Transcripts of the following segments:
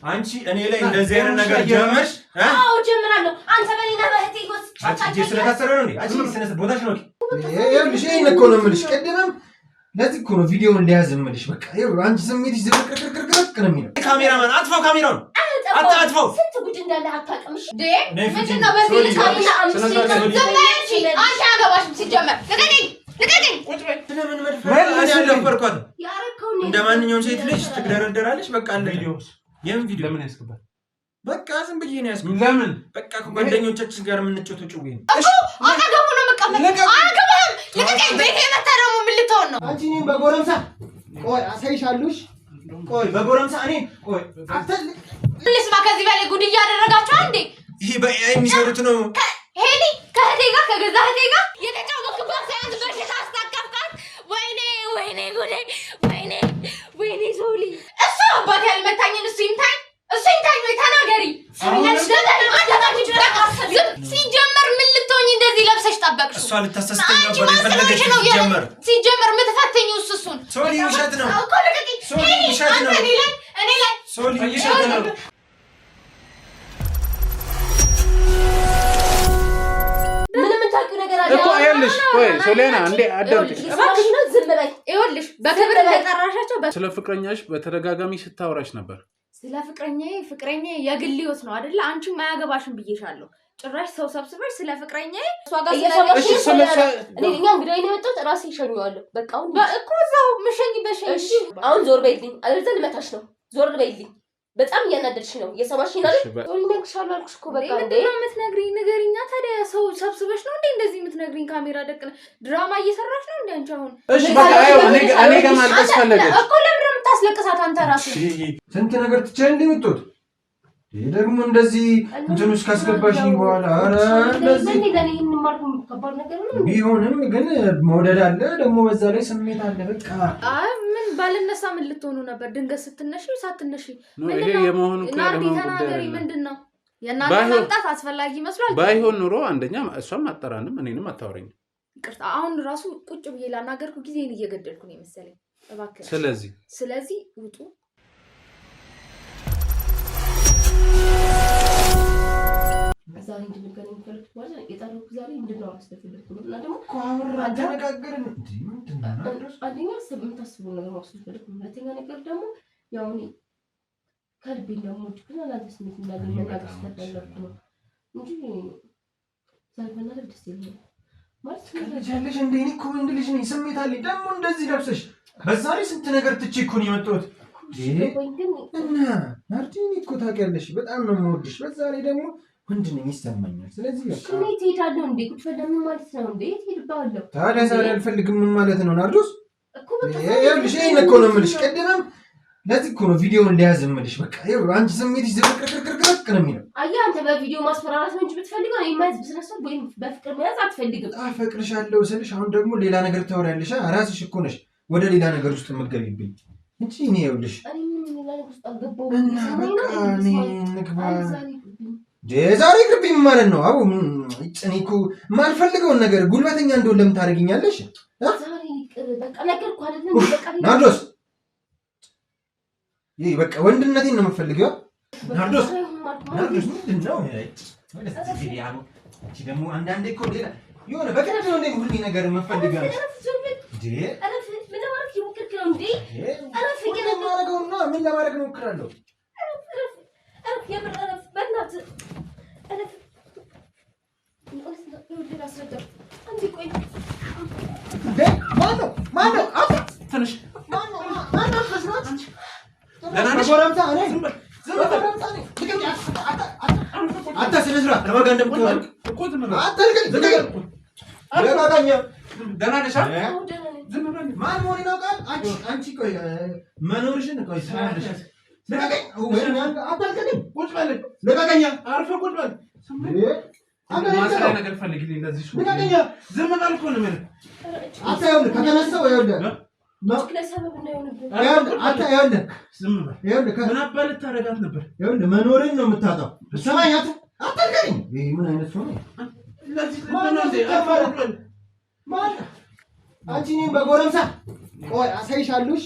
አንቺ እኔ ላይ እንደዚህ አይነት ነገር ጀመርሽ? አዎ ጀምራለሁ። አንተ በእኔና በእህቴ ጎስ አንቺ ስለታሰረ ነው እንዴ? አንቺ ስለሰ ቦታሽ ነው። ይኸውልሽ እኔ እኮ ነው የምልሽ። ቀደምም ለዚህ እኮ ነው ቪዲዮውን እንዲያዝምልሽ። በቃ ይኸው አንቺ ስሜትሽ ዝብርቅርቅርቅርቅ ነው የሚለው። ካሜራማን አጥፋው፣ ካሜራውን አጥፋው። ስንት ጉድ እንዳለ አታውቅምሽ እንዴ? ምንድነው በዚህ ልካልና አምስት ዘመንቺ አንቺ አገባሽም ሲጀመር ልቀቀኝ። ቁጭ በል። ስለምን መድፈር ያለፈርኳት እንደ ማንኛውም ሴት ልጅ ትግደረደራለች። በቃ አለ የምን ቪዲዮ ለምን ያስገባል? በቃ ዝም ብዬ ነው ያስገባል። ለምን በቃ ከጓደኞቻችን ጋር የምንጮተው ጭው ነው እኮ አጠገቡ ነው መቀመጥ። አገባም ልቀቀኝ። ቤቴ መታ ደግሞ ምን ልትሆን ነው? አንቺ እኔን በጎረምሳ ቆይ አሳይሻለሽ። ቆይ በጎረምሳ እኔ ቆይ ልስማ። ከዚህ በላይ ጉድ እያደረጋችሁ አንዴ ይሄ በኤአይ የሚሰሩት ነው። ሄሊ ከእህቴ ጋር ከገዛ እህቴ ጋር የተጫወትክባት ሳይንስ በሽታ አስታቀፍካት። ወይኔ ጉዴ! ወይኔ ሶሊ እሱ አባት ያልመታኝን እሱ ይምታኝ ወይ ተናገሪ። ሲጀመር ምን ልትሆኝ እንደዚህ ለብሰሽ ጠበቅሽ? እሷ ልታሰስተኝ ነበር የፈለገች ሲጀመር የምትፈተኝው እሱን ሶሊ ውሸት ነው። ሶሊ ውሸት ነው። እኔ ላይ ሶሊ ውሸት ነው። እኮ ይኸውልሽ፣ ቆይ ሶሊያና እንዴ አዳምጪኝ እባክሽ ነው። ዝም በይ። ይኸውልሽ በክብር እንደጠራሻቸው ስለ ፍቅረኛሽ በተደጋጋሚ ስታወራሽ ነበር። ስለ ፍቅረኛዬ የግል ህይወት ነው አይደለ? አንቺም አያገባሽም ብዬሻለሁ። ጭራሽ ሰው ሰብስበሽ ስለ ፍቅረኛዬ እሷ ጋር እኛ እንግዲህ ነው የወጣሁት። ራሴ ይሸኘዋለሁ። በቃ አሁን እኮ እዛው ምሸኝበት ሸኝ። አሁን ዞር በይልኝ፣ አለበለዚያ ልመታሽ ነው። ዞር በይልኝ። በጣም እያናደድሽ ነው። የሰማሽኝ ነው አይደል? ኦሊነክሻል አልኩሽ እኮ በቃ እንዴ የምትነግሪኝ ንገሪኛ። ታዲያ ሰው ሰብስበሽ ነው እንዴ እንደዚህ የምትነግሪኝ? ካሜራ ደቅነ ድራማ እየሰራሽ ነው እንዴ አንቺ? አሁን እሺ በቃ እኔ ጋር ማልቀስ ፈለገች እኮ። ለምን የምታስለቅሳት አንተ ራስህ? ስንት ነገር ትቼ እንደምትወጥ ይሄ ደግሞ እንደዚህ እንትን ውስጥ ካስገባሽኝ በኋላ አረ እንደዚህ ለኔ ማርኩ ከባድ ነገር ነው። ቢሆንም ግን መውደድ አለ ደግሞ በዛ ላይ ስሜት አለ። በቃ ምን ባልነሳ ምን ልትሆኑ ነበር? ድንገት ስትነሺ ሳትነሺ ይሄ የመሆኑ ተናገሪ። ምንድነው የእናንተ መምጣት አስፈላጊ መስሏል? ባይሆን ኑሮ አንደኛ እሷም አጠራንም እኔንም አታወራኝም። ይቅርታ አሁን ራሱ ቁጭ ብዬ ላናገርኩ ጊዜን እየገደልኩ ነው መሰለኝ። እባክህ ስለዚህ ውጡ። ዛሬ እንድንገናኝ ፈልኩ ማለት የጠራሁት ዛሬ እንድናወራ ስለፈለኩ ነው። እና ደግሞ ቋራ ተነጋገርን እንዴ ምንድነው? አንደኛ የምታስበው ነገር ማውራት ፈልኩ። ሁለተኛ ነገር ደግሞ ያው እኔ ከልቤ እንደምወድሽ ግን አላንተ ስሜት እንዳለኝ መናገር ስለፈለኩ ነው እንጂ ዛሬ በእናትህ ደስ ይለኛል ማለት ትልጃለሽ እንዴ? እኔ እኮ ወንድ ልጅ ነኝ፣ ስሜት አለኝ። ደግሞ እንደዚህ ለብሰሽ በዛ ላይ ስንት ነገር ትቼ እኮ ነው የመጣሁት። እና ናርዲኒ እኮ ታውቂያለሽ በጣም ነው የምወድሽ። በዛ ላይ ደግሞ ወንድ ነኝ ይሰማኛል። ስለዚህ በቃ እኔ ትሄዳለሁ እንዴ? ቁጭ በደም ማለት ነው እንዴ? ትሄድባለሁ። ታዲያ ዛሬ አልፈልግም ምን ማለት ነው ናርዶስ? ይኸውልሽ እኔ እኮ ነው የምልሽ። ቀደምም ለዚህ እኮ ነው ቪዲዮውን እንዲያዝምልሽ። በቃ ይኸው አንቺ ስሜትሽ ዝብርቅርቅርቅርቅ ነው የሚለው። አየህ አንተ በቪዲዮ ማስፈራራት ነው እንጂ ብትፈልገው እኔ ማይዝ ብስነሳው ወይም በፍቅር መያዝ አትፈልግም። አፈቅርሻለሁ ስልሽ አሁን ደግሞ ሌላ ነገር ታወሪያለሽ። ራስሽ እኮ ነሽ ወደ ሌላ ነገር ውስጥ የምትገቢብኝ እንጂ እኔ ይኸውልሽ እኔ ምን ሌላ ነገር ውስጥ አልገባሁም። እና በቃ እኔ ንግባ ዛሬ ግብኝ ማለት ነው። አቡ እኔ እኮ የማልፈልገውን ነገር ጉልበተኛ እንደሆነ ለምን ታደርጊኛለሽ? ዛሬ በቃ ነገርኩ አይደለም በቃ ናርዶስ ይሄ በቃ ወንድነቴን ነው የምፈልገው። ናርዶስ ምንድን ነው አንቺ ደግሞ አንዳንዴ እኮ ሌላ የሆነ በቅድ ነው እንደ ሁሉ ነገር የምፈልገው ምን ለማድረግ ነው እሞክራለሁ። ማነው መኖርሽን ነገር ፈልግልኝ ለዚህ ሱቅ ዝም በል እኮ ነው ማለት አታየውልህ ከተነሳው ይኸውልህ መኖርን ነው የምታጣው። ሰማኛት አታልከኝ። ምን አይነት ሰው ነው? አንቺ እኔን በጎረምሳ ቆይ አሳይሻለሽ።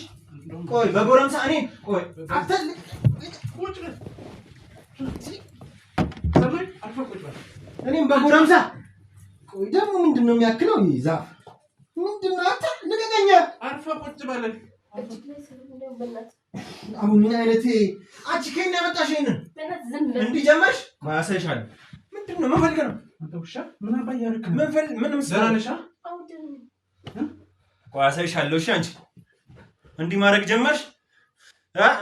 ቆይ በጎረምሳ እኔ ቆይ እኔም በጎረምሳ ቆይ ደግሞ ምንድነው የሚያክለው ዛፍ ምንድነው አንተ ልቀቀኝ አርፈህ ቁጭ በል አሁን ምን አይነት አንቺ ከእኔ ያመጣሽ ይሄንን እንዲህ ጀመርሽ ማያሳይሻል ምንድነው መፈልገ ነው አንተ ውሻ ምን አባ ያርክ ምንም ዘራነሻ ማያሳይሻል እሺ አንቺ እንዲህ ማድረግ ጀመርሽ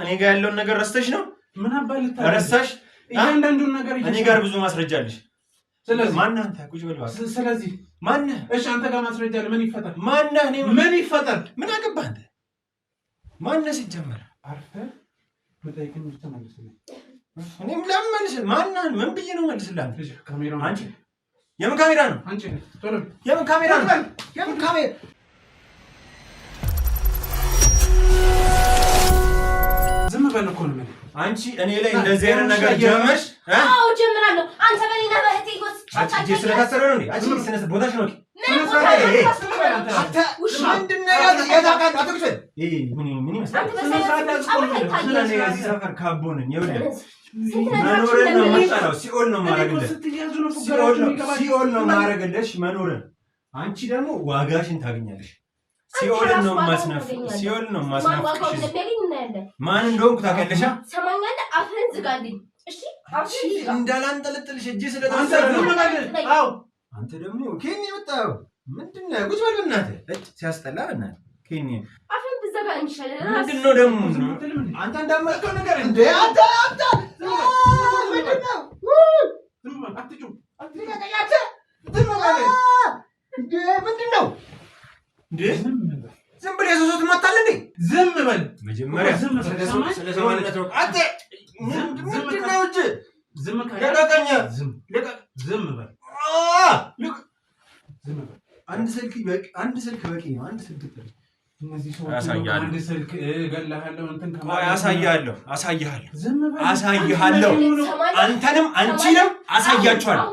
እኔ ጋር ያለውን ነገር ረስተሽ ነው ምን አባ ልታረግ ረሳሽ እያንዳንዱን ነገር እኔ ጋር ብዙ ማስረጃ አለሽ ስለዚህ ማን አንተ ቁጭ በል እባክህ ስለዚህ ማን እሺ አንተ ጋር ማስረጃ አለ ምን ይፈጠር ማን እኔ ምን ይፈጠር ምን አገባህ አንተ ማን ሲጀመር አርፈህ መጠየቅን ተመልሰልኝ እኔም ለምን መልስ ማን ምን ብዬ ነው መልስልህ አንተ ካሜራው አንቺ የምን ካሜራ ነው አንቺ ቶሎ የምን ካሜራ ነው የምን ካሜራ ዝም በል እኮ ነው አንቺ እኔ ላይ እንደዚህ አይነት ነገር ጀመርሽ አዎ ጀምራለሁ አንተ በእኔና በእህቴ ጎስ አንቺ ስለታሰረ ነው እንዴ አንቺ ስለስ ቦታሽ ነው አንተ ምንድነው ያዛቃል አትክፈል ምን ይመስላል ስለኔ እዚህ ሰፈር ካቦነኝ ይኸውልህ መኖርን ነው የምጠላው ሲኦል ነው ማረግልሽ ሲኦል ነው ማረግልሽ መኖርን አንቺ ደግሞ ዋጋሽን ታገኛለሽ ሲኦል ነው ማስናፍቅሽ ማን እንደሆንኩ ታውቂያለሽ ሰማኛለህ አፍህን ዝጋልኝ እሺ አፍህን ዝጋ እንዳላንጠለጥልሽ እጄ ስለታሰረ ነው አው አንተ ደግሞ ከኔ የመጣው ምንድነው ቁጭ በል በእናትህ ሲያስጠላ በእናትህ ከኔ አፍህን ብዘጋ እንሻለን ምንድነው ደግሞ አንተ እንዳመጣው ነገር እንዴ አንተ ምንድነው ዝም በል አትጩ አትቀያቸ ዝም በል እንዴ ምንድነው እንዴ ዝም ብለህ የሱሱት መጣል እንዴ ዝም በል መጀመሪያ ስለሰማነት ነው አንተ ምንድነው እጅ ዝም ለቀቀኝ ዝም በል ዝም በል አንድ ስልክ በቂ ነው አንድ ስልክ ጥሪ እነዚህ ሰዎች አንድ ስልክ እገላሃለሁ እንትን አሳያለሁ ዝም በል አሳያለሁ አንተንም አንቺንም አሳያችኋለሁ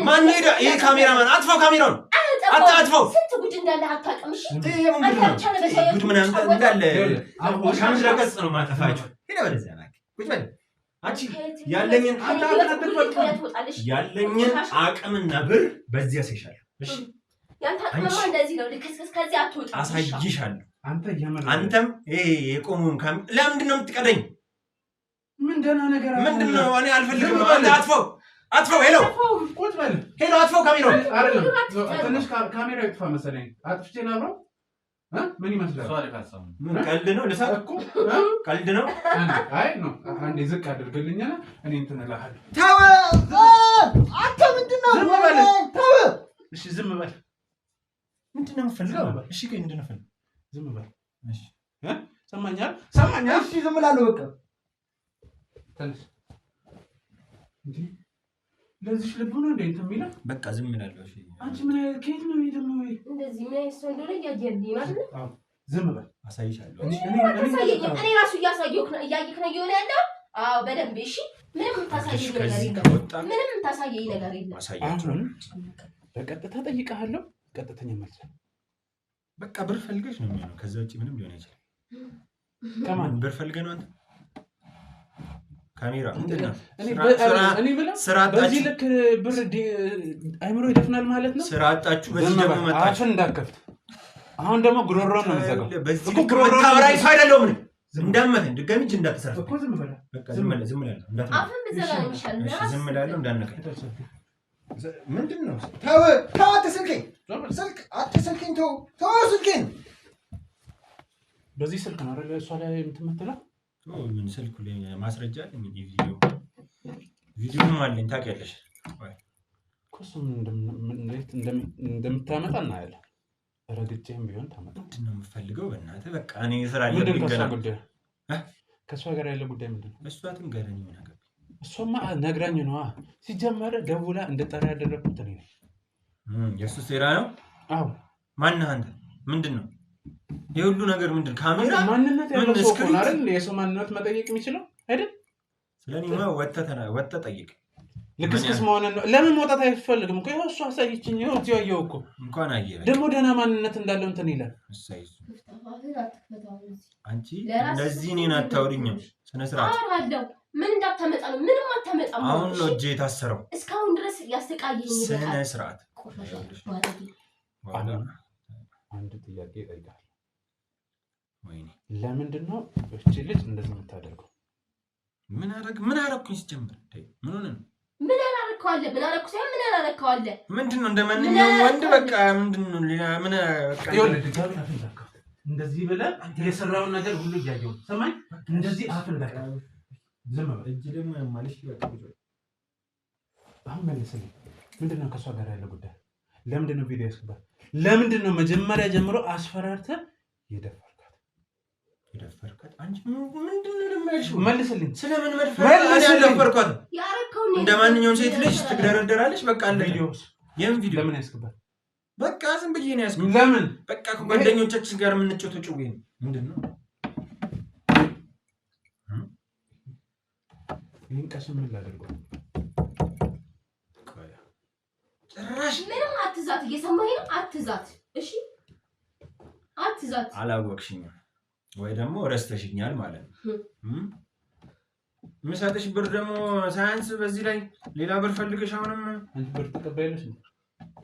ማን ሄደ ይሄ ካሜራማን አጥፋው ካሜራውን አጥፋው ስንት ጉድ እንዳለ አታውቅምሽ ጉድ ምናምን እንዳለ ካሜራ ገጽ ነው ማጠፋችሁ ሄደ ወደዛ ቁጭ በል አንቺ ያለኝን አቅምና ብር በዚያ አሳይሻለሁ እሺ ያንተ አቅምማ እንደዚህ ነው ልክስክስ ከዚህ አትወጣ አሳይሻለሁ አንተም የቆሙን ለምንድን ነው የምትቀደኝ ምን ደህና ነገር ምንድነው እኔ አልፈልግም አንተ አጥፋው ሄሎ ቁጭ በል ሄሎ አጥፋው ካሜራውን አይደለም ትንሽ ካሜራ ይጥፋ መሰለኝ አጥፍቼ ላብረው ምን ይመስላል ምን ቀልድ ነው ልሳት እኮ ቀልድ ነው አይ ነው አንዴ ዝቅ አድርግልኝና እኔ እንትን እልሃለሁ ተው አንተ ምንድነው ዝም በል ተው እሺ ዝም በል ምንድነው የምፈልገው እሺ ቆይ ምንድነው የምፈልገው ዝም በል እሺ ሰማኛል እሺ ዝም እላለሁ በቃ ተነስ እንዴ ለዚህ ልቡ ነው እንዴ እንትን የሚለው በቃ ዝም እላለሁ እሺ አንቺ ምን ከየት ነው ደግሞ እንደዚህ ምን አይሰው እንደሆነ ያጀርዲ ማለት ነው አዎ ዝም በል አሳይሻለሁ እኔ ራሱ እያሳየሁህ ነው እያየህ ነው እየሆነ ያለው አዎ በደንብ እሺ ምንም ታሳየኝ ነገር የለም አሁን በቀጥታ ጠይቀሃለሁ ቀጥተኛ መልስ በቃ ብር ፈልገሽ ነው የሚሆነው ከዛ ውጪ ምንም ሊሆን አይችልም ከማን ብር ፈልገህ ነው አንተ ካሜራ እንትና እኔ ብላ በዚህ ልክ ብር አይምሮ ይደፍናል ማለት ነው ስራ አጣችሁ በዚህ ደግሞ መጣችሁ አፍን እንዳከፍት አሁን ደግሞ ጉሮሮ ነው የምዘጋው በዚህ ጉሮሮ ታብራይ አይደለም ምን እንዳመተኝ ድጋሚ እጅ እንዳትሰራ እኮ ዝም በላ በቃ ዝም እላለሁ እንዳትነካ አፍን ብዘጋ ነው የሚሻለው ዝም እላለሁ እንዳትነካ ምንድነው ተው አትስልከኝ ተው ስልኬን በዚህ ስልክ ነው አይደል እሷ ላይ የምትመተለው ምን ስልኩ ላይ ማስረጃ አለኝ ቪዲዮ አለኝ ታውቂያለሽ ኮስም እንደምታመጣ እናያለን ረግጬም ቢሆን ታመጣ ምንድነው የምፈልገው በእናትህ በቃ እኔ ስራ አለብኝ ገና ከእሷ ጋር ያለ ጉዳይ ምንድን ነው እሷ ትንገረኝ ምን አገባኝ እሷማ ነግራኝ ነዋ ሲጀመር ደውላ እንደጠራ ያደረኩት እኔ ነኝ የእሱ ሴራ ነው አዎ ማነህ አንተ ምንድን ነው የሁሉ ነገር ምንድን ካሜራ ማንነት ያለው ሰው ነው አይደል የሰው ማንነት መጠየቅ የሚችለው አይደል ስለኔማ ወጣ ጠይቅ ልክስክስ መሆን ነው። ለምን መውጣት አይፈልግም እኮ እሱ አሳይችኝ። ይኸው እዚሁ አየሁ እኮ እንኳን አየህ ደግሞ ደህና ማንነት እንዳለው እንትን ይላል። አንቺ እንደዚህ እኔን አታውሪኝም። ስነ ስርዓት አለው። ምን እንዳታመጣ ነው? ምንም አታመጣም። አሁን ነው እጄ የታሰረው። እስካሁን ድረስ ያስተቃየኝ ስነ ስርዓት። አንድ ጥያቄ ይጠይቃል። ወይኔ ለምንድን ነው እቺ ልጅ እንደዚህ የምታደርገው? ምን አረኩኝ? ሲጀምር ምን ሆነ ነው? ምን አላረከዋለ? ምን አረኩ ሳይሆን ምን አላረከዋለ? ምንድነው እንደማንኛውም ወንድ በቃ ምንድነው ሌላ ምን በቃ ይኸውልህ ድጋሚ አፍን ዘጋ። እንደዚህ ብለህ የሰራውን ነገር ሁሉ እያየሁ ሰማኝ። እንደዚህ አፍን ዘጋ። ዝም በል። እጅ ደግሞ ያማልሽ በቃ አሁን መልስልኝ። ምንድነው ከሷ ጋር ያለው ጉዳይ? ለምንድነው ቪዲዮ ያስገባል? ለምንድነው መጀመሪያ ጀምሮ አስፈራርተህ የደፈርካት? አንቺ ምንድነው ደማይልሽው? መልስልኝ። ስለምን መድፈር ያደፈርኳት? እንደማንኛውም ሴት ልጅ ትግደረደራለች። በቃ አለ። ቪዲዮስ የምን ቪዲዮ ለምን ያስገባል? በቃ ዝም ብዬ ነው ያስገባል። ለምን? በቃ ከጓደኞቻችን ጋር የምንጫወተው ጭዌ ነው። ምንድነው? ይሄን ቀሽም ምን ላደርገው? ጭራሽ ምንም አትዛት። እየሰማኸኝ ነው? አትዛት። እሺ አትዛት። አላወቅሽኝም ወይ ደግሞ ረስተሽኛል ማለት ነው። ምሳተሽ ብር ደግሞ ሳያንስ በዚህ ላይ ሌላ ብር ፈልገሽ አሁንም አንቺ ብር ትቀበያለሽ?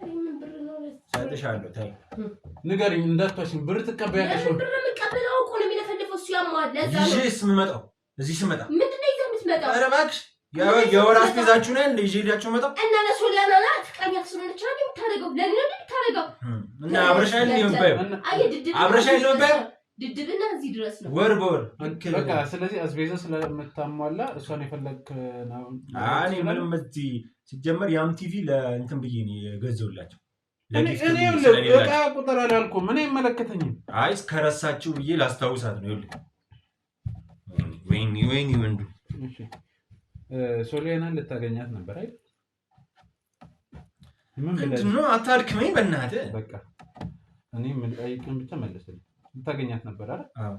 ምን ብር ነው? ሰጥሻለሁ። ታይ ንገሪኝ፣ እንዳትዋሽኝ። ብር ትቀበያለሽ? ብር የምቀበለው እኮ ነው የሚለፈልፈው እሱ ያማል። ለዛ ነው ይዤ ስመጣው እዚህ ስመጣ ምንድነው ይዘህ የምትመጣው? ኧረ እባክሽ የወር አስቤዛችሁ ነው እንደ ይዤ ሄዳችሁ መጣው እና ለሶሊያና ናት ፍቅረኛ ስለሆነች ነው የምታደርገው። ለምን ነው የምታደርገው? እና አብረሻል ነው የምባየው። አይ ድድብ አብረሻል ነው የምባየው። ድድብና እዚህ ድረስ ነው ወር በወር በቃ። ስለዚህ አስቤዛ ስለምታሟላ እሷን የፈለክ ነው? እኔ ምንም እዚህ ሲጀመር ያም ቲቪ ለእንትን ብዬ ነው የገዘውላቸው። እኔ እቃ ቁጥር አላልኩም። እኔ አይመለከተኝም። አይ እስከረሳችሁ ብዬ ላስታውሳት ነው። ይኸውልህ ወይኔ ወንዱ እሺ ሶሊያናን ልታገኛት ነበር አይደል? ምንድን ነው? አታድክመኝ በእናትህ። በቃ እኔ የምጠይቅህን ብቻ መልስልኝ። ልታገኛት ነበር አይደል? አዎ።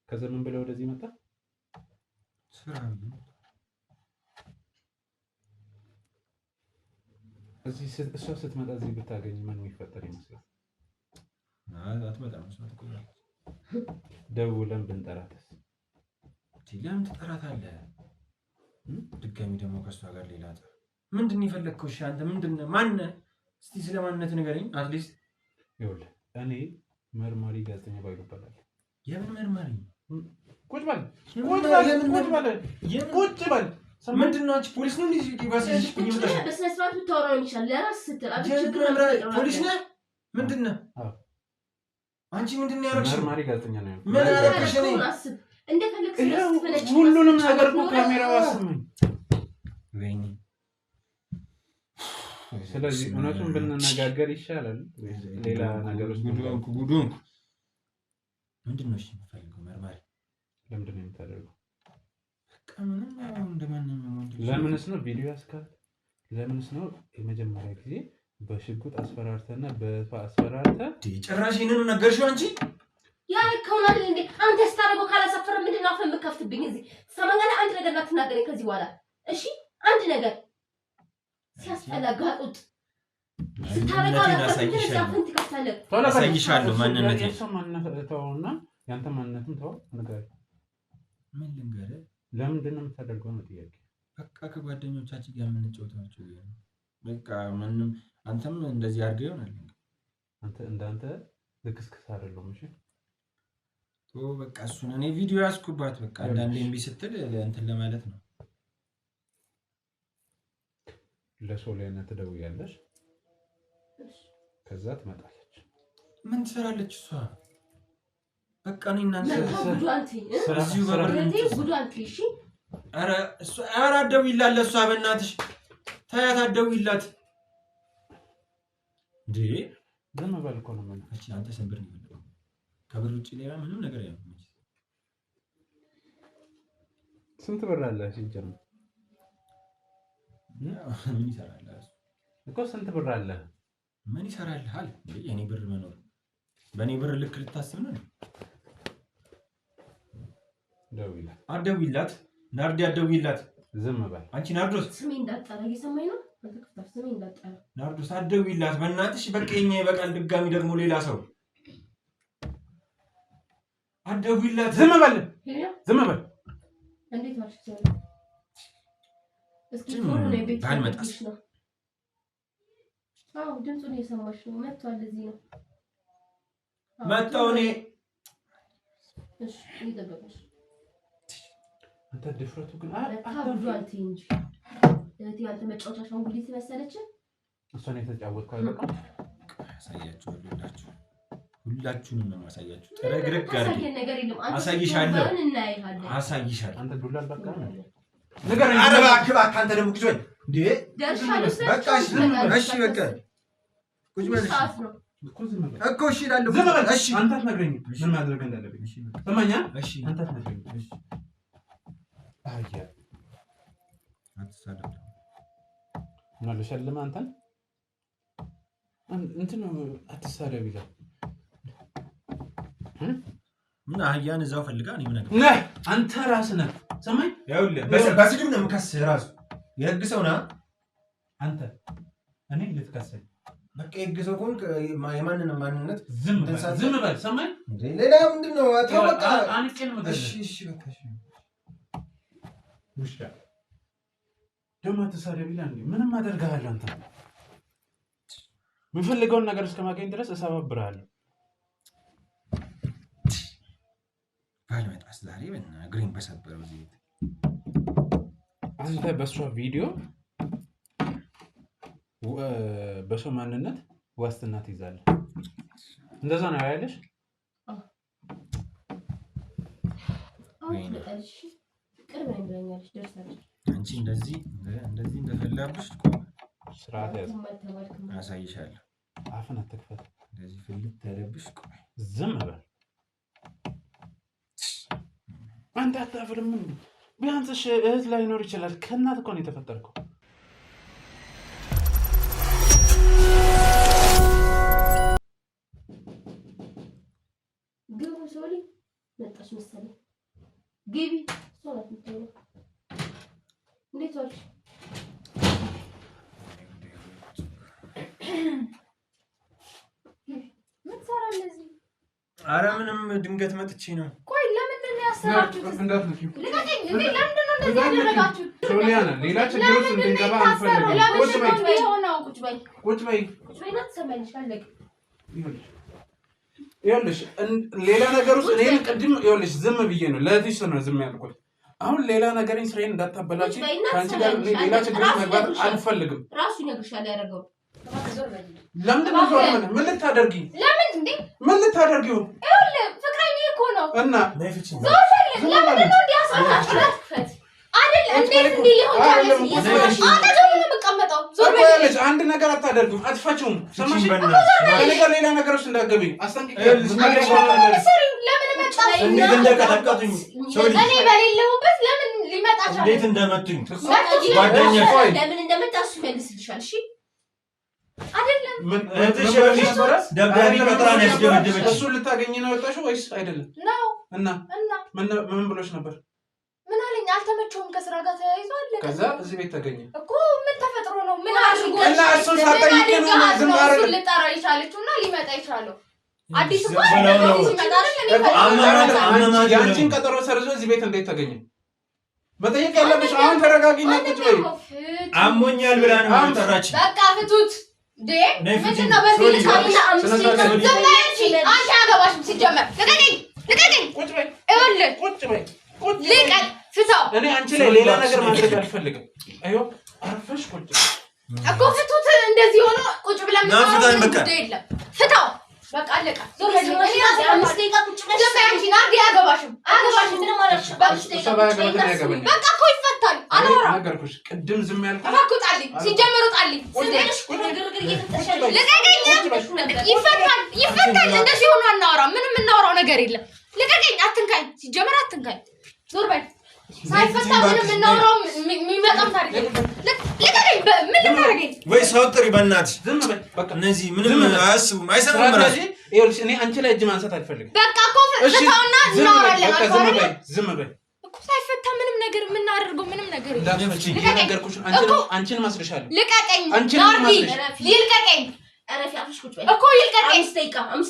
ከዛ ምን ብለህ ወደዚህ መጣ? ስራ ነው። እሷ ስትመጣ እዚህ ብታገኝ ምን የሚፈጠር ይመስላል? አትመጣም። እሷ ትቆያለች። ደውለን ብንጠራትስ? ለምን ትጠራታለህ? ድጋሚ ደግሞ ከእሷ ጋር ሌላ ጠር። ምንድን ነው የፈለግከው? እሺ አንተ ምንድን ነህ? ማነህ? እስቲ ስለ ማንነት ንገረኝ። አትሊስት ይኸውልህ እኔ መርማሪ ጋዜጠኛ ባይሉ እባላለሁ። የምን መርማሪ? ቁጭ በል ቁጭ በል። ምንድን ነው አንቺ ፖሊስ ነው እንዴ? ይባስልሽ ብኝምጣሽ በስነ ስርዓት ብታወራው ይችላል። ለራስ ስትል ፖሊስ ነህ? ምንድን ነህ አንቺ? ምንድን ነው ያደረግሽው? መርማሪ ጋዜጠኛ ነው። ምን አደረግሽ? እኔ እንደፈለግ ሁሉንም ነገር እኮ ካሜራው አስመኝ። ወይኔ ስለዚህ እውነቱን ብንነጋገር ይሻላል። ሌላ ነገር ውስጥ ጉዱን ምንድን ነው? እሺ የምፈልገው መርማሪ ለምንድን ነው የምታደርገው? በቃ ምንም እንደማንኛውም ወንድ። ለምንስ ነው ቪዲዮ ያስካል? ለምንስ ነው የመጀመሪያ ጊዜ በሽጉጥ አስፈራርተና በአስፈራርተ ጭራሽ ይህንን ነገርሽው አንቺ? ያልከውን አይደል እንዴ? አንተ ስታደርገው ካላሳፈረ ምንድን ነው አፈን የምከፍትብኝ? እዚህ ትሰማኛለህ? አንድ ነገር እንዳትናገረኝ ከዚህ በኋላ እሺ? አንድ ነገር ሲያስጠላ ጋጡጥ ስታደርገው አላሳፈን አፈን ትከፍታለህ። አሳይሻለሁ ማንነቴን። የእሷ ማንነት ተወውና ያንተ ማንነትም ተወው። ንገረኝ። ምን ልንገርህ? ለምንድን ነው የምታደርገው ነው ጥያቄ። በቃ ከጓደኞቻችን ጋር የምንጫወታቸው በቃ ምንም አንተም እንደዚህ አድርገህ ይሆናል። አንተ እንዳንተ ልክስክስ አይደለም። እሺ በቃ እሱን እኔ ቪዲዮ ያስኩባት በቃ አንዳንዴ እምቢ ስትል እንትን ለማለት ነው። ለሶሊያና ትደውያለሽ፣ ከዛ ትመጣለች። ምን ትሰራለች እሷ? በቃ እኔ እናንተ እዚሁ በመረንቴ እሺ። ኧረ እሷ ኧረ አትደውይላት ለእሷ በእናትሽ ታያት፣ አትደውይላት እንዴ። ዝም በል እኮ ነው ማለት። እሺ አንተ ሰንብር ነው የምትለው ከብር ውጭ ሌላ ምንም ነገር አይሆንም። ስንት ብር አለ ሲጀምር? ምን ይሰራል እኮ ስንት ብር አለ? ምን ይሰራልሃል? የኔ ብር መኖር በእኔ ብር ልክ ልታስብ ነው? ደውይላት። አትደውይላት ናርዲ፣ አትደውይላት። ዝም በል አንቺ ናርዶስ። ስሜ እንዳትጠራ እየሰማኝ ነው። ስሜ እንዳትጠራ ናርዶስ አትደውይላት በእናትሽ። በቃ የኛ ይበቃል። ድጋሚ ደግሞ ሌላ ሰው አትደውይላት። ዝም በል ዝም በል። እንዴት ዋልሽ? እስኪ ፎሎ ነው ቤት ነው። አዎ ድምፁን እየሰማሽ ነው። መጥቷል። እዚህ ነው መጣሁ እኔ። እሺ እየጠበቀሽ አንተ ድፍረቱ ግን አታብዷል እንጂ እህቴ አንተ መጫወቻ አሻንጉሊት መሰለች። እሷን የተጫወትከው አይበቃም? አሳያችኋለሁ። ሁላችሁንም ነው የማሳያችሁ። ተረግረግ አድርጌ ነገር የለም። አሳይሻለሁ። አሳይሻለሁ። አንተ ዱላ በቃ ንገረኝ። ኧረ እባክህ እባክህ አንተ ደግሞ ቁጭ በል እንዴ። በቃ እሺ በቃ ቁጭ በል እኮ እሺ እላለሁ። እሺ አንተ አትነግረኝም ምን ማድረግ እንዳለብኝ። እሺ ሰማኛ። እሺ አንተ አትነግረኝም። እሺ አያ አትሳደብ እና ለሸልማ አንተን እንትን አትሳደብ ይላል። ምን አህያን እዛው ፈልጋ ነው ምን ነገር ነህ አንተ ራስህ ነህ። ሰማኝ ያውልህ በስድብ ነው የምከስህ። ራሱ የህግ ሰው ነህ አንተ። እኔ ልትከሰኝ በቃ የህግ ሰው ከሆንክ የማንንም ማንነት ዝም በል። ሰማኝ እንዴ ሌላ ምንድን ነው? ተው በቃ አንቄን መገለጽ። እሺ በቃ እሺ ውሻ ደግሞ አትሳደብ ይላል። እንዴ ምንም አደርጋለሁ። አንተ የምፈልገውን ነገር እስከማገኝ ድረስ እሰባብርሃለሁ። ባልመጣስ ዛሬ ግሪን በሰበረው እዚህ ቤት አንተ በሷ ቪዲዮ በሷ ማንነት ዋስትና ትይዛለህ። እንደዛ ነው ያለሽ። አንቺ እንደዚህ እንደፈላብሽ ስርዓት ያዝ። አሳይሻለሁ። አፍን አትክፈት። እንደዚህ ፍልት ያለብሽ ቆይ ዝም በል አንተ። አታፍርም እንዴ? ቢያንስ እህት ላይኖር ይችላል። ከእናት እኮ ነው የተፈጠርከው። ግቡ ሶሊ መጣሽ መሰለኝ። ግቢ ሶላት ምትለው እንዴት ዋልሽ? ምን ትሰራለህ እዚህ? ኧረ ምንም ድንገት መጥቼ ነው። ቆይ ለምንድን ነው ያሰራችሁት? እንዳትነኪው። ልቀቀኝ። እንዴ ለምንድን ነው እንደዚህ ያደረጋችሁት? ሶሊያና ሌላ ችግር ውስጥ እንድንገባ አንፈልግም። ቁጭ በይ ቁጭ በይ ቁጭ በይ። እና ትሰማለሽ ካለቅ ይኸውልሽ ሌላ ነገር ውስጥ እኔን ቅድም ይኸውልሽ ዝም ብዬ ነው ለዚህ ነው ዝም ያልኩት። አሁን ሌላ ነገርን ስራዬን እንዳታበላሽ ከአንቺ ጋር ሌላ ችግር ውስጥ መግባት አልፈልግም። ራሱ ይነግርሻል ያደረገው። ለምንድን ነው ዞር ምን ልታደርጊ? ለምን እንዴ ምን ልታደርጊው? ይኸውልህ ፍቅረኛዬ እኮ ነው እና ዞር በል። ለምን ነው እንዲያሳታችሁ? አትክፈት አይደል? እንዴት እንዲህ ሊሆን ይችላል? አንተ ደግሞ ነው የምትቀመጠው። ዞር በል ያለች አንድ ነገር አታደርጊም። አትፈጪውም። ሰማሽ? ከነገር ሌላ ነገር ውስጥ እንዳትገቢ አስጠንቅቄሻለሁ። ለምን መጣ? እንዴት እንደቀጠቀጡኝ እኔ በሌለሁበት ለምን ሊመጣ ቻለ? እንዴት እንደመቱኝ ጓደኛ ለምን እንደመጣ እሱ ይመልስልሻል። እሺ አይደለም ምን ደብዳቤ ቀጥራ ነው ያስደበደበች። እሱ ልታገኝ ነው የወጣሽው ወይስ አይደለም? ነው እና ምን ብሎሽ ነበር? ምን አለኝ? አልተመቸውም። ከስራ ጋር ተያይዞ አለ። ከዛ እዚህ ቤት ተገኘ እኮ ምን ተፈጥሮ ነው? ምን አድርጎ እና እሱ ሳጠይቅ ነው ዝም አረለ ልጠራ ይቻለችውና ሊመጣ ይቻለው አዲስ ነው ሲመጣ አይደል? ያንቺን ቀጠሮ ሰርዞ እዚህ ቤት እንዴት ተገኘ? መጠየቅ ያለብሽ አሁን ተረጋጊና ቁጭ በይ። አሞኛል ብላ ነው የጠራች። በቃ ፍቱት። ምንድነው በዚህ ልሳምና አምስት አንቺ አገባሽም ሲጀመር ልቀቀኝ። ቁጭ በይ ይኸውልህ ቁጭ በይ ልቀቅ ፍታው። እኔ አንቺ ላይ ሌላ ነገር ማድረግ አልፈልግም። አይዮ አርፈሽ ቁጭ እኮ ፍቱት። እንደዚህ ሆኖ ቁጭ ብለን ናፍታን በቃ የለም ፍታው። በቃ አለቀ። ዞር በል። እኔ አምስት ደቂቃ ቁጭ ብለን አንቺ ናርዲ አያገባሽም ምንም ማለት ነው። በቃ እኮ ይፈታል። አላወራም ነገርኩሽ። ቅድም ዝም ያልኩት እባክህ ውጣልኝ። ሲጀምር ውጣልኝ። ልቀቀኝ። ይፈታል። እንደዚህ ሆኖ አናወራም። ምንም የምናወራው ነገር የለም። ልቀቀኝ። አትንካኝ። ሲጀምር አትንካኝ። ዞር በል። ሳይፈታ ምንም የምናወራው የሚመጣም ታሪክ ልቀቀኝ። ምን ልታደርገኝ? ወይ ሰው ጥሪ በእናትሽ። ዝም በል በቃ። እነዚህ ምንም አያስቡም አይሰሙም። ራሱ ይኸውልሽ እኔ አንቺ ላይ እጅ ማንሳት አልፈልግም። በቃ እኮ ፍታውና እናወራለን። በቃ ዝም በይ እኮ ሳይፈታ ምንም ነገር የምናደርገው ምንም ነገር አንቺን ማስረሻለሁ። ልቀቀኝ ናርዲ ይልቀቀኝ አረፊ አፍሽ ቁጭ በይ እኮ ይልቀቀኝ 5 ደቂቃ 10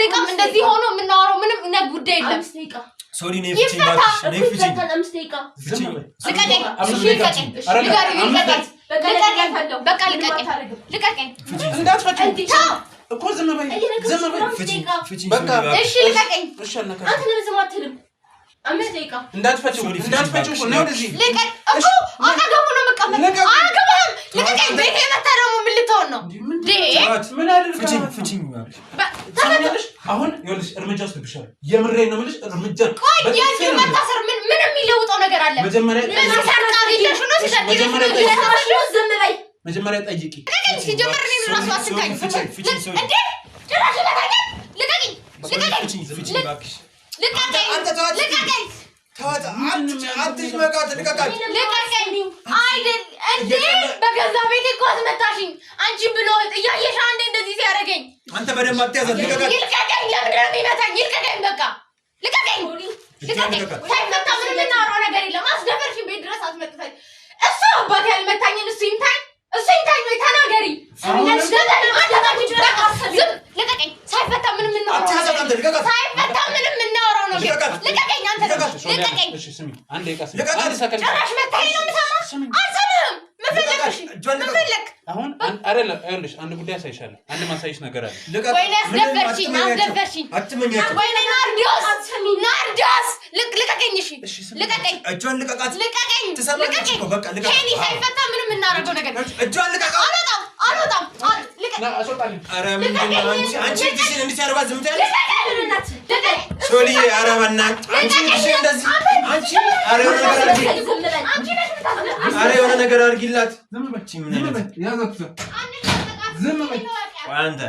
ደቂቃ እንደዚህ ሆኖ የምናወራው ምንም ጉዳይ የለም 5 ደቂቃ ሶሪ ነይ ፍቺኝ ባክሽ ነይ ፍቺኝ 5 ደቂቃ ልቀቀኝ በቃ ልቀቀኝ እንዳትፈጪው እኮ ዝም በይ በቃ እሺ ልቀቀኝ አንተ ለምን ዝም አትልም 5 ደቂቃ እንዳትፈጪው ነው ወደዚህ ልቀቅ እኮ አጠገቡ ነው መቀመጥ አገባም ልቀቀኝ ቤቴ መጣ ደግሞ ምን ልትሆን ነው ምን አድርገሽ ፍቺኝ ባክሽ ታኛለሽ አሁን ይኸውልሽ እርምጃ ወስድብሻለሁ የምሬን ነው የምልሽ እርምጃ ቆይ ያንቺ መታሰር ምን የሚለውጠው ነገር አለ መጀመሪያ መጀመሪያ ጠይቂ ሲጀመር ነው ራሱ አትንካኝ እንዴ ጭራሽ ልቀቀኝ ፍቺኝ ባክሽ ልቀቀኝ አንተ ተዋት ልቀቀኝ ተዋት አትሽመቃት ልቀቀኝ አይደል እንዴ በገዛ ቤቴ እኮ አስመታሽኝ አንቺን ብሎ እያየሽ አንዴ እንደዚህ ሲያደርገኝ አንተ በደንብ አትያዘት ልቀቀኝ ለምንድን ነው የሚመታኝ ይልቀቀኝ በቃ ልቀቀኝ ሳይፈታ ምንም የምናወራው ነገር የለም አስደፈርሽኝ ቤት ድረስ አስመጥተኝ እሱ አባቴ ያልመታኝን እሱ ይምታኝ ወይ ተናገሪ ልቀቀኝ ሳይፈታ ምንም የምናወራው ነገር ልቀቀኝ አንተ ልቀቀኝ እሺ ስሚ አንዴ ቃስ ጭራሽ መታኝ ነው የምሰማ አልሰማም መፈለግ አሁን አይደለም ይኸውልሽ አንድ ጉዳይ አሳይሻለሁ አንድ ማሳይሽ ነገር አለ ወይኔ አስደፈርሽኝ አትመኛቸው ወይኔ ናርዶስ ልቀቀኝ እሺ ልቀቀኝ እጇን ልቀቃት ልቀቀኝ ትሰማለች እኮ በቃ ልቀቃት ሄኒ ሳይፈታ ምንም እናደርገው ነገር እጇን ልቀቃት አልወጣም አስወጣልኝ ኧረ ምንድን ነው አንቺ እጅሽን እንድትያርባ ዝም ትያለሽ ሶልዬ ኧረ በእናትሽ አንቺ እጅሽን እንደዚህ አንቺ ኧረ የሆነ ነገር አድርጊላት ዝም በይ ያዛት ዝም በይ አንተ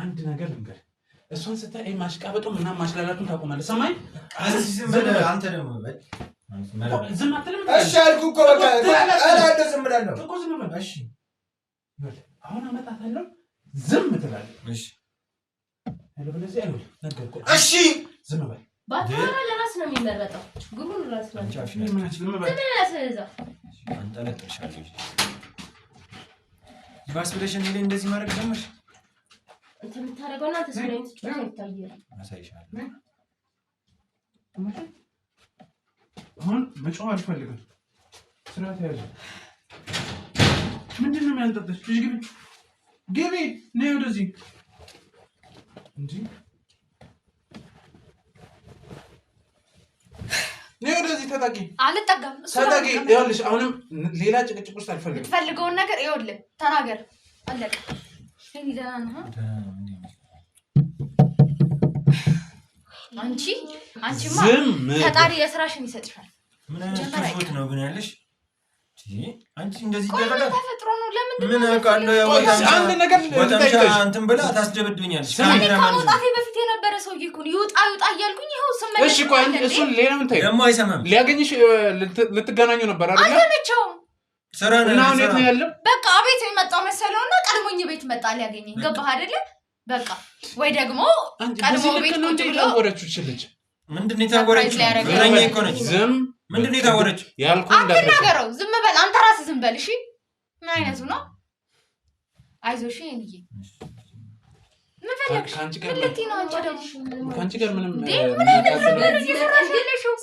አንድ ነገር ልንገር እሷን ስታይ ማሽቃበጡ ምናምን ማሽላላቱን ታቆማለህ ሰማይ ዝም ብለህ አንተ ደግሞ ዝም አትልም እሺ አልኩህ እኮ በቃ አላለ ዝም ብላለሁ እኮ ዝም በል እሺ አሁን አመጣታለሁ ዝም ትላለህ እሺ ለበለዚያ አይሆን ነገርኩህ እሺ ዝም በል ባታራ ለራስ ነው የሚመረጠው ጉሩን ራስ ነው ዝም በል አንተ ለጥርሻለሁ ባስ ብለሽ እንዴ እንደዚህ ማድረግ ጀመርሽ አንተ የምታደርገውና አንተ ሰው ላይ የምትጫወተው ይታያል አሳይሻለሁ አሁን መጫወት አልፈልግም ስርዓት ያዥ ምንድን ነው የሚያንጠጥሽ ግቢ ነይ ወደዚህ እንጂ ነይ ወደዚህ ተጠቂ አልጠጋም ተጠቂ ይኸውልሽ አሁንም ሌላ ጭቅጭቅ ውስጥ አልፈልግም የምትፈልገውን ነገር ይኸውልህ ተናገር አለቀ ሄኒ ደህና ነህ አንቺማ ፈጣሪ የስራሽን ይሰጥሻል ምን አይነት ተፎት ነው ግን ያለሽ አንቺ እንደዚህ ይደረጋል ተፈጥሮ ነው ለምን ምን አውቃለሁ ያው አንድ ነገር ወጣሽ አንተም ብላ ታስደብድኛለሽ ከመውጣቴ በፊት የነበረ ሰውዬ እኮ ይውጣ ይያልኩኝ ይኸው ስመለስ እሺ ቆይ እሱ ሌላ ምን ታይው ደሞ አይሰማም ሊያገኝሽ ልትገናኙ ነበር አይደል አልተመቸውም ስራ ነው እና እንዴት ነው ያለው በቃ ቤት የመጣው መሰለውና ቀድሞኝ ቤት መጣ ሊያገኘኝ ገባህ አይደለ በቃ ወይ ደግሞ ቀድሞ ቤት ቁጭ ብሎ ወረቹ ይችላል ምንድነው የታወረችው ምንኛ እኮ ነች ዝም ምንድነው የታወረችው ያልኩህ አትናገረው ዝም በል አንተ ራስህ ዝም በል እሺ ምን አይነቱ ነው አይዞሽ እንጂ ምን ፈለግሽ ካንቺ ጋር ምንም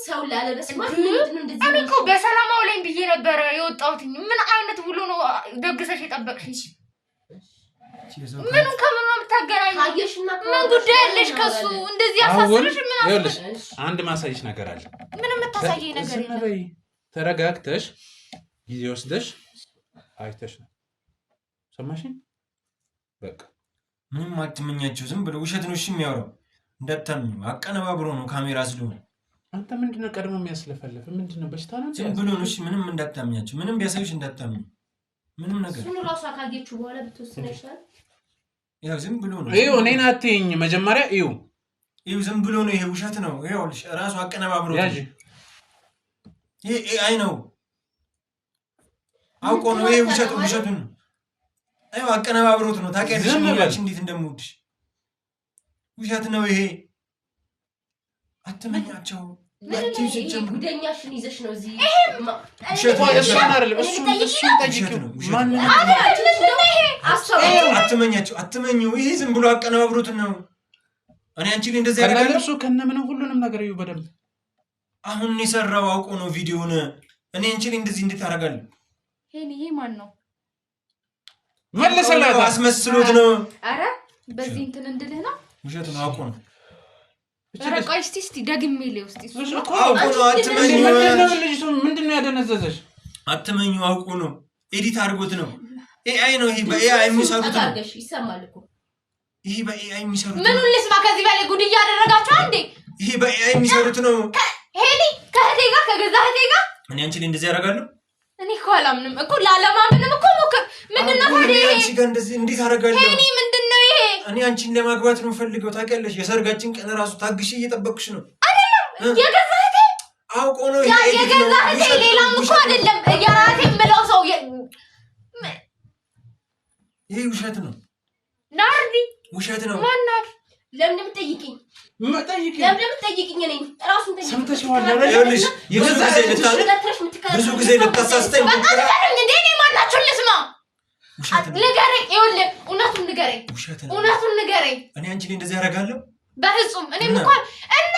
ሰው ላለበስማት ምንድነው እንደዚህ እኔ እኮ በሰላማው ላይ ብዬ ነበር የወጣሁት ምን አይነት ውሎ ነው ደግሰሽ የጠበቅሽኝ ምኑን ከምን ነው የምታገናኝ ታየሽና ምን ጉዳይ ያለሽ ከሱ እንደዚህ ያሳስብሽ ምን ይኸውልሽ አንድ ማሳይሽ ነገር አለ ምንም የምታሳየኝ ነገር የለም ተረጋግተሽ ጊዜ ወስደሽ አይተሽ ነው ሰማሽኝ በቃ ምንም አትመኛቸው ዝም ብሎ ውሸት ነው እሺ የሚያወራው እንዳታምኝ አቀነባብሮ ነው ካሜራ ስለሆነ አንተ ምንድነው ቀድሞ የሚያስለፈልፍ ምንድነው በሽታ ነው ዝም ብሎ ነው እሺ ምንም እንዳታምኛቸው ምንም ቢያሳዩሽ እንዳታምኝ ምንም ነገር እሱን ራሱ አካጌችሁ በኋላ ብትወስነ ይችላል ያው ዝም ብሎ ነው ይኸው እኔን አትይኝ መጀመሪያ ይኸው ዝም ብሎ ነው ይሄ ውሸት ነው ይኸውልሽ ራሱ አቀነባብሮ ያጂ ይሄ አይ ነው አውቆ ነው ይሄ ውሸቱን አይው አቀነባብሮት ነው ታውቂያለሽ እንዴት እንደምወድሽ ውሸት ነው ይሄ አትመኛቸው ጉደኛሽን ይዘሽ ነው እዚህ አትመኛቸው ይሄ ዝም ብሎ አቀነባብሮት ነው እኔ አንቺ ላይ እንደዚህ ያደርጋል እሱ ከነምን ሁሉንም ነገር እዩ በደንብ አሁን የሰራው አውቆ ነው ቪዲዮውን እኔ አንቺ ላይ እንደዚህ እንዴት ያደርጋል ይሄ ማን ነው መለሰላት አስመስሎት ነው አረ በዚህ እንትን እንድልህ ነው ውሸት ነው አውቆ ነው ረቃይ እስቲ ደግሜ ልይ እስቲ አውቆ ነው አትመኙ ምንድነው ያደነዘዘሽ አትመኙ አውቆ ነው ኤዲት አድርጎት ነው ኤአይ ነው ይሄ በኤአይ የሚሰሩት ነው ይሰማል እኮ ይሄ በኤአይ የሚሰሩት ምኑን ልስማ ከዚህ በላይ ጉድ እያደረጋችሁ አንዴ ይሄ በኤአይ የሚሰሩት ነው ሄሊ ከህቴ ጋር ከገዛ ህቴ ጋር እኔ አንቺ ላይ እንደዚህ ያደርጋሉ እኔ እኮ አላምንም እኮ ላለማመንም እኮ ሞክር ምንድነው ታዲያ ይሄ አንቺ ጋር እንደዚህ እንዴት አደርጋለሁ ሄሊ ምንድነው ይሄ እኔ አንቺን ለማግባት ነው ፈልገው ታውቂያለሽ የሰርጋችን ቀን ራሱ ታግሽ እየጠበቅሽ ነው አይደለም የገዛ ህቴ አውቆ ነው ያ የገዛ ህቴ ሌላም እኮ አይደለም የራሴ የምለው ሰው ይሄ ውሸት ነው ናርዲ ውሸት ነው ማናት ለምን የምትጠይቂኝ ለምን የምትጠይቂኝ እኔ ራሱን ጠይቂኝ ሰምተሽዋል ይኸውልሽ ብዙ ጊዜ ልታሳስተኝ ሞክራ እንዴ እኔ ማናችሁን ልስማ ንገረኝ ይኸውልህ እውነቱን ንገረኝ እኔ አንቺ ላይ እንደዚህ ያደርጋለሁ በፍጹም እኔም እንኳን እና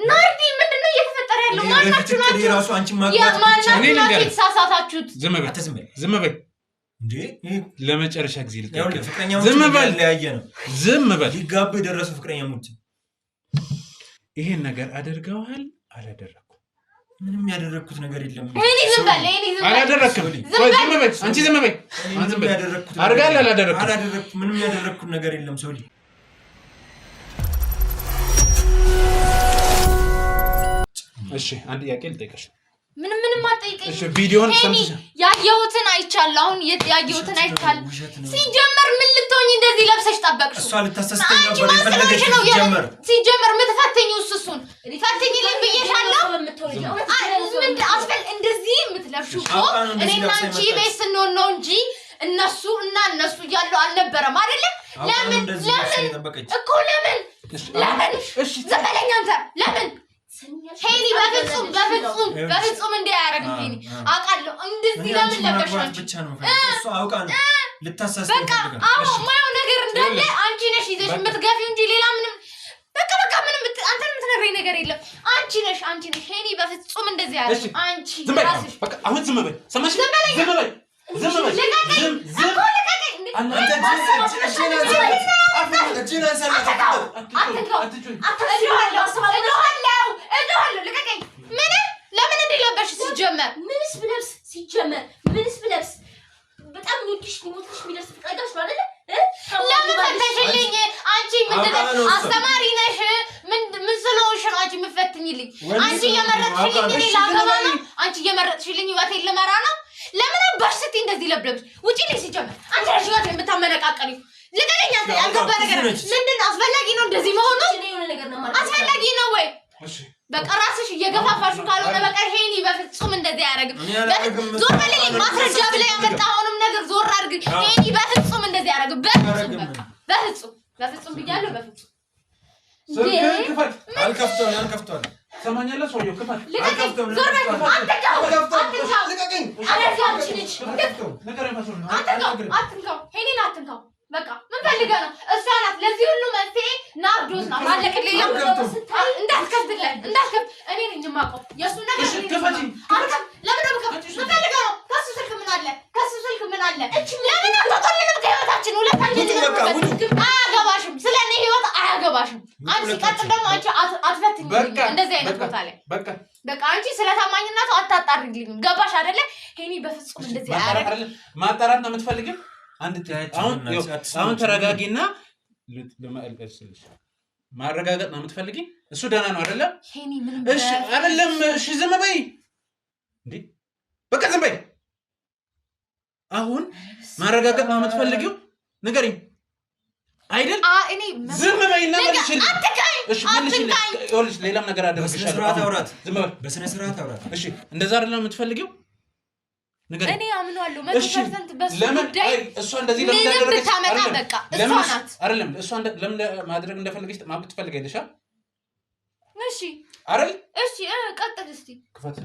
ናርዲ ምንድነው እየተፈጠረ ያለው ማናችሁ ናችሁ ራሱ አንቺ ማግባት የተሳሳታችሁት ዝም በይ እንዴ ለመጨረሻ ጊዜ ልትቀር ዝም በል ያየ ነው ዝም በል ሊጋቡ የደረሱ ፍቅረኛሞች ይሄን ነገር አደርገዋል አላደረኩም ምንም ያደረኩት ነገር የለም እኔ ዝም በል አላደረኩም ዝም በል አንቺ ዝም በይ አንተ ያደረኩት አርጋል አላደረኩም ምንም ያደረኩት ነገር የለም ሰው እሺ አንድ ጥያቄ ልጠይቅሽ ምንም አትጠይቀኝ እሺ ቪዲዮን ሰምተሽ ያየሁትን አይቻለሁ አሁን ያየሁትን አይቻለሁ ሲጀመር ምን ልትሆኚ እንደዚህ ለብሰሽ ጠበቅሽ እሷ ልታሰስተኝ ነበር የፈለገች ሲጀመር የምትፈተኚው እሱን ፈተኝ ላይ ብዬሻለሁ ምን አስፈል እንደዚህ የምትለብሺው እኮ እኔና አንቺ ቤት ስንሆን ነው እንጂ እነሱ እያሉ አልነበረም አይደለም ለምን እኮ ለምን ዝም በለኝ አንተ ለምን ሄሊ በፍጹም እንዳያረግም ሄሊ አውቃለሁ እንደዚህ ለምን ለበሻችሁ ብቻ ነው እሱ አውቃ ነው ልታሳስተኝ በቃ ማየው ነገር እንዳለ አንቺ ነሽ ይዘሽ የምትገፊው እንጂ ሌላ ምንም በቃ ምንም አንተ የምትነግረኝ ነገር የለም አንቺ ነሽ ሄሊ በፍጹም እንደዚህ ያረግ አንቺ ራስሽ በቃ አሁን ዝም በይ ሰማሽ ዝም በይ ዝም ምንስ ብለብስ በጣም ንግሽ ሊሞትሽ የሚደርስ ፍቃዳሽ ነው አይደል ለምን ፈተሽልኝ አንቺ ምንድነው አስተማሪ ነሽ ምን ስለሆንሽ ነው አንቺ የምትፈትኝልኝ አንቺ እየመረጥሽልኝ እኔ ላገባ ነው አንቺ እየመረጥሽልኝ ህይወቴን ልመራ ነው ለምን አባሽ ስትይ እንደዚህ ለብለብሽ ውጪ ላይ ሲጀመር አንቺ ነሽ ህይወቴን የምታመነቃቀሪው ልቀቀኝ አንተ ያልገባ ነገር ምንድነው አስፈላጊ ነው እንደዚህ መሆኑ አስፈላጊ ነው ወይ በቃ ራስሽ እየገፋፋሽ ካልሆነ በቃ ሄኒ በፍጹም እንደዚህ ያደርግም ዞር በለልኝ ማስረጃ ብለ ያመጣውንም ነገር ዞር አድርግ ሄኒ በፍጹም እንደዚህ ያደርግም በፍጹም ብያለሁ በፍጹም አልከፍተውም ሰማኛለህ ሰውዬው ክፈት አልከፍተውም ዞር በል አትንካው ሄኒን አትንካው በቃ ምን ፈልገህ ነው እሷ ናት ለዚህ ሁሉ መፍትሄ ናርዶስ ናት አለቅልኝ እንዳትከፍትለት እኔ ነኝ የማውቀው የእሱን ነገር ለምን ነው ምን ፈልገህ ነው ከሱ ስልክ ምን አለ ለምን አትወጣልንም ከህይወታችን ሁለታችን አያገባሽም ስለ እኔ ህይወት አያገባሽም አንቺ ሲቀጥል ደግሞ አንቺ አትፈትኝልኝ እንደዚህ አይነት ቦታ ላይ በቃ አንቺ ስለ ታማኝነቱ አታጣርግልኝም ገባሽ አይደለ ሄኒ በፍጹም እንደዚህ አያደርግም ማጣራት ነው የምትፈልጊው አንድ አሁን ተረጋጊና ለማልቀስልሽ ማረጋጋጥ ነው የምትፈልጊ እሱ ደህና ነው አይደለ ሄኒ ምን እሺ አይደለም እሺ ዝም በይ እንዴ በቃ ዝም በይ አሁን ማረጋጋጥ ነው የምትፈልጊው ንገሪኝ አይደል እኔ ዝም በይና መልሽልኝ እሺ መልሽልኝ ይኸውልሽ ሌላም ነገር አደረግሻለሁ በስነ ስርዓት አውራት እሺ እንደዛ አይደለም የምትፈልጊው እኔ አምናለሁ 100% በሱ ጉዳይ እሷ እንደዚህ ለምን ያደረገች በቃ እሷ ናት አይደለም እሷ ለምን ማድረግ እንደፈለገች ማወቅ ትፈልጋለሽ እሺ አይደል? እሺ ቀጥል እስቲ። ክፈት።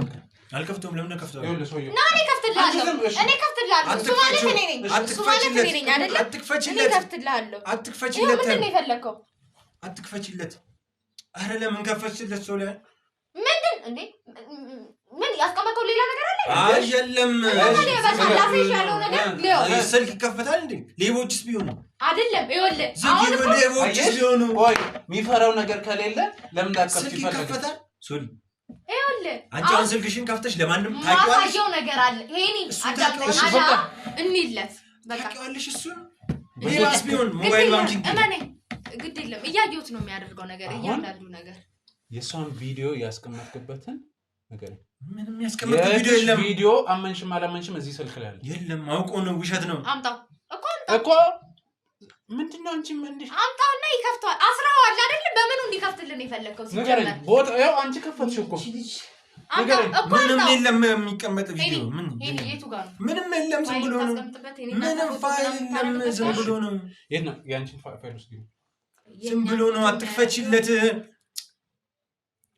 አልከፍተውም። ለምን ከፍተው? ይኸውልህ ሰውዬው እኔ ከፍትልሃለሁ። እኔ ከፍትልሃለሁ። እሱ ማለት እኔ ነኝ። እሱ ማለት እኔ ነኝ አይደል? አትክፈችለት። እኔ ከፍትልሃለሁ። አትክፈችለት። ምንድን ነው የፈለከው? አትክፈችለት። አረ ለምን ከፈችለት? ሰው ላይ ምንድን እንዴ? ምን ያስቀመጠው ሌላ ነገር አለ? አይደለም። በቃላፊሽ ያለው ነገር ሊዮ ስልክ ይከፈታል እንዴ? ሌቦችስ ቢሆኑ አይደለም። ይኸውልህ አሁን ሌቦችስ ቢሆኑ ወይ የሚፈራው ነገር ከሌለ ለምን ዳከፍት ስልክ ይከፈታል? ሶሪ ይኸውልህ አንቺ አሁን ስልክሽን ከፍተሽ ለማንም ታውቂዋለሽ? ማሳየው ነገር አለ። ይሄኒ አዳምጠኝ አዳ እንይለት በቃ ታውቂዋለሽ። እሱን ሌላስ ቢሆን ሞባይል ባንኪንግ እመኔ ግድ የለም። እያየሁት ነው የሚያደርገው ነገር እያንዳንዱ ነገር። የሷን ቪዲዮ ያስቀመጥክበትን ነገር ምንም ያስቀመጥኩ ቪዲዮ የለም። ቪዲዮ አመንሽም አላመንሽም እዚህ ስልክ ላይ አለ። የለም አውቆ ነው፣ ውሸት ነው። አምጣው እኮ ምንድነው አንቺ ምን አምጣውና ይከፍተዋል። አስራዋል አይደል? በምኑ እንዲከፍትልን የፈለከው ሲጀመር? ቦታ ያው አንቺ ከፈትሽ እኮ ምንም የለም የሚቀመጥ ቪዲዮ። ምን የቱ ጋር ነው? ምንም የለም። ዝም ብሎ ነው። ምንም ፋይል የለም። ዝም ብሎ ነው። የት ነው ያንቺን ፋይል ውስጥ? ዝም ብሎ ነው። አትክፈችለት።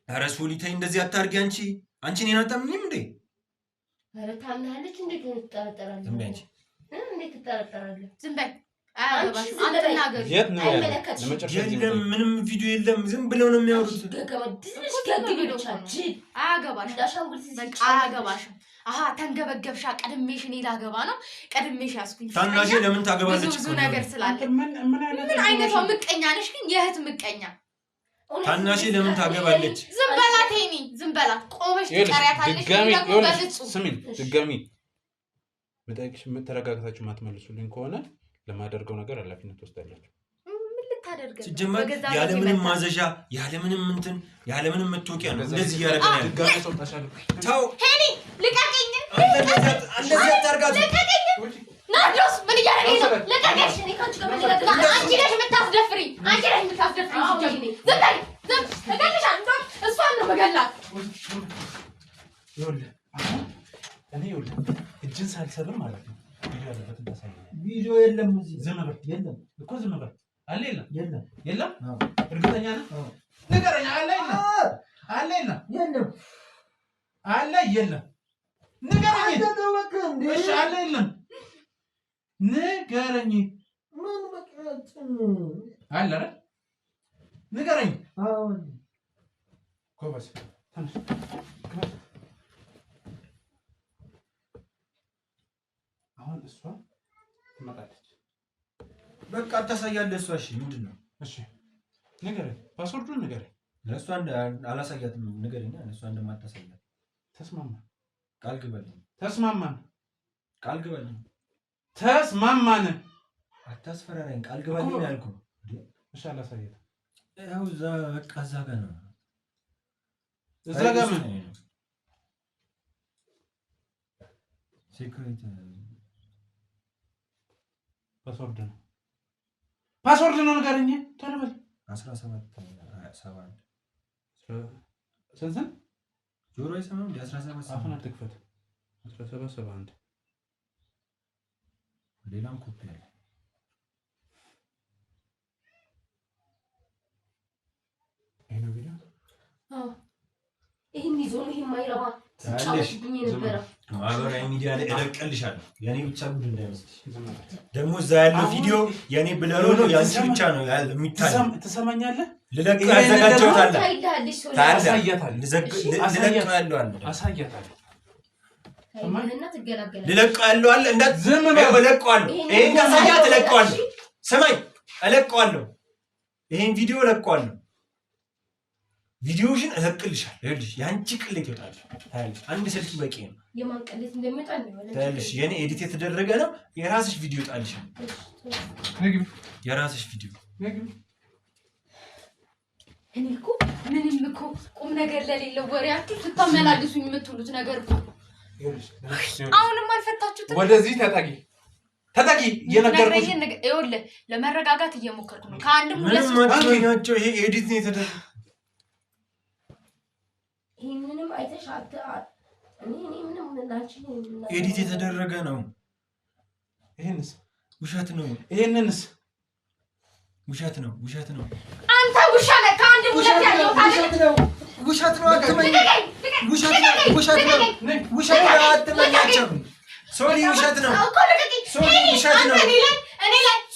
ኧረ ሶሊታይ እንደዚህ አታርጊ። አንቺ እኔን አታምኚም እንዴ? ኧረ ታምናለች። እንዴት ትጠራጠራለህ? ዝም በይ አንቺ። እንዴት ትጠራጠራለህ? ዝም በይ። አትናገሪ። የት ነው ያለው? የለም ምንም ቪዲዮ የለም። ዝም ብለው ነው የሚያወሩት። አያገባሽም። ተንገበገብሻ። ቀድሜሽ እኔ ላገባ ነው። ቀድሜሽ ያስኩኝ። ታናሽ ለምን ታገባለች? ብዙ ነገር ስላለ ምን አይነቷ ምቀኛ ነሽ ግን? የእህት ምቀኛ። ታናሽ ለምን ታገባለች? ዝም በላት ሄኒ፣ ዝም በላት። ቆመሽ ትቀሪያታለሽ። ስሚኝ፣ ድጋሚ መጠየቅሽ ተረጋግታችሁ ማትመልሱልኝ ከሆነ ለማደርገው ነገር ኃላፊነት ወስዳላችሁ። ምን ልታደርግ ነው? ሲጀመር ያለምንም ማዘዣ ያለምንም እንትን ያለምንም መታወቂያ ነው እንደዚህ እያደረገ ነው። ድጋሚ ሰውጣሻለሁ። ተው ሄኒ፣ ልቀቀኝ። እንደዚህ አታርጋት። ናርዶስ ምን እያደረገኝ ነው? ልቀቀኝ። እኔ ካንቺ ጋር መነጋገር አንቺ ነሽ የምታስደፍሪ። አንቺ ነሽ የምታስደፍሪ። ዝም በይ። ዝም እገልሻለሁ። እሷን ነው መገላት። ይኸውልህ እኔ ይኸውልህ እጅን ሳልሰብር ማለት ነው ቪዲዮ ያለበት እንዳሳየኝ። ቪዲዮ የለም እዚህ። ዝም በል። የለም እኮ ዝም በል። አለ የለም? የለም የለም። አዎ እርግጠኛ ነህ? ንገረኝ። አለ የለም? አለ የለም? የለም አለ የለም? ንገረኝ። እሺ አለ የለም? ንገረኝ። ምን በቃ አለ አይደል? ንገረኝ። አዎ ጎበዝ ተነስ። አሁን እሷ ትመጣለች። በቃ ታሳያለህ። እሷ እሺ ምንድን ነው? እሺ ንገረኝ፣ ፓስወርዱን ንገረኝ። ለእሷ አላሳያትም። ንገረኝ። ለእሷ እንደማታሳያት ተስማማን። ቃል ግባልኝ። ተስማማን። ቃል ግባልኝ። ተስማማን። አታስፈራራኝ። ቃል ግባልኝ ነው ያልኩህ። እሺ አላሳያትም። ያው እዛ በቃ እዛ ጋር ነው። እዛ ጋር ምን ሴክሬት ፓስወርድ ነው። ፓስወርድ ነው ንገረኝ። ቶሎ በል። 1771 ስንት ጆሮ አይሰማም እንዴ? 17 አሁን አትክፈት። 1771 ሌላም ኮፒ አለ። ይሄ ነው ቪዲዮ። ይሄን ይዞ ነው ይሄ ማይረባ ሲጫወትብኝ የነበረ ማህበራዊ ሚዲያ ላይ እለቅልሻለሁ። የኔ ብቻ ጉድ እንዳይመስልሽ። ደግሞ እዛ ያለው ቪዲዮ የኔ ብለሮ ነው ያንቺ ብቻ ነው የሚታይ። ትሰማኛለህ? ልለቅ ያዘጋጀውታል። አሳያታለሁ። ልለቅ ያለው አለ። አሳያታለሁ። ታይልና ትገላገላለህ። ልለቅ ያለው አለ። እንዳት ዝም በል። እለቀዋለሁ። ይሄን ካሳያት እለቀዋለሁ። ስማኝ፣ እለቀዋለሁ። ይሄን ቪዲዮ እለቀዋለሁ። ቪዲዮሽን እለቅልሻለሁ። ይኸውልሽ ያንቺ ቅሌት ይወጣል። ታያለሽ። አንድ ስልክ በቂ ነው። የማን ቅሌት እንደሚወጣ ነው ማለት ታያለሽ። የኔ ኤዲት የተደረገ ነው። የራስሽ ቪዲዮ ይወጣልሻል። የራስሽ ቪዲዮ እኔ እኮ ምንም እኮ ቁም ነገር ለሌለው ወሬያችሁ ስታመላልሱኝ የምትውሉት ነገር እኮ አሁንም አልፈታችሁትም። ወደዚህ ተጠጊ እየነገርኩሽ። ይኸውልህ ለመረጋጋት እየሞከርኩ ነው። ከአንድም ሁለት ምንም ይሄ ኤዲት ነው የተደረገ። ይሄንንም አይተሽ እኔ ምንም ላንቺ ኤዲት የተደረገ ነው። ይሄንስ ውሸት ነው። ይሄንንስ ውሸት ነው። አንተ ውሻ ነህ። ከአንድም ሁለት ያለው ውሸት ነው። ውሸት ነው አትመኝ። ውሸት ነው አትመኛቸው። ሶሊ ውሸት ነው። ሶሊ ውሸት ነው።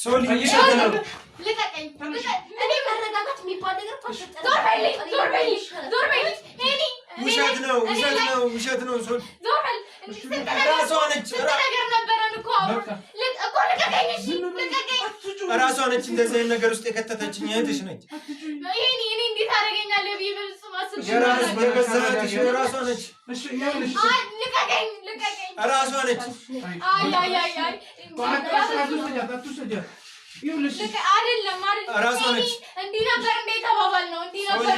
ሶሊ ውሸት ነው። ልቀቀኝ። እኔ መረጋጋት የሚባል ነገር ዞር በይ። ውሸት ነው። ውሸት ነው። ሶሊ ዞር በል። ራሷ ነች። ነገር ነበረን እኮ ልቀቀኝ። ራሷ ነች እንደዚህ አይነት ነገር ውስጥ የከተተችኝ እህትሽ ነች። እኔ እንዴት አደረገኛለሁ ብዬ በፍጹም አስቤ ራሷ ነች። ልቀቀኝ። ራሷ ነች። አይደለም ራሷ ነች። እንዲህ ነበር እንደ የተባባልነው እንዲህ ነበር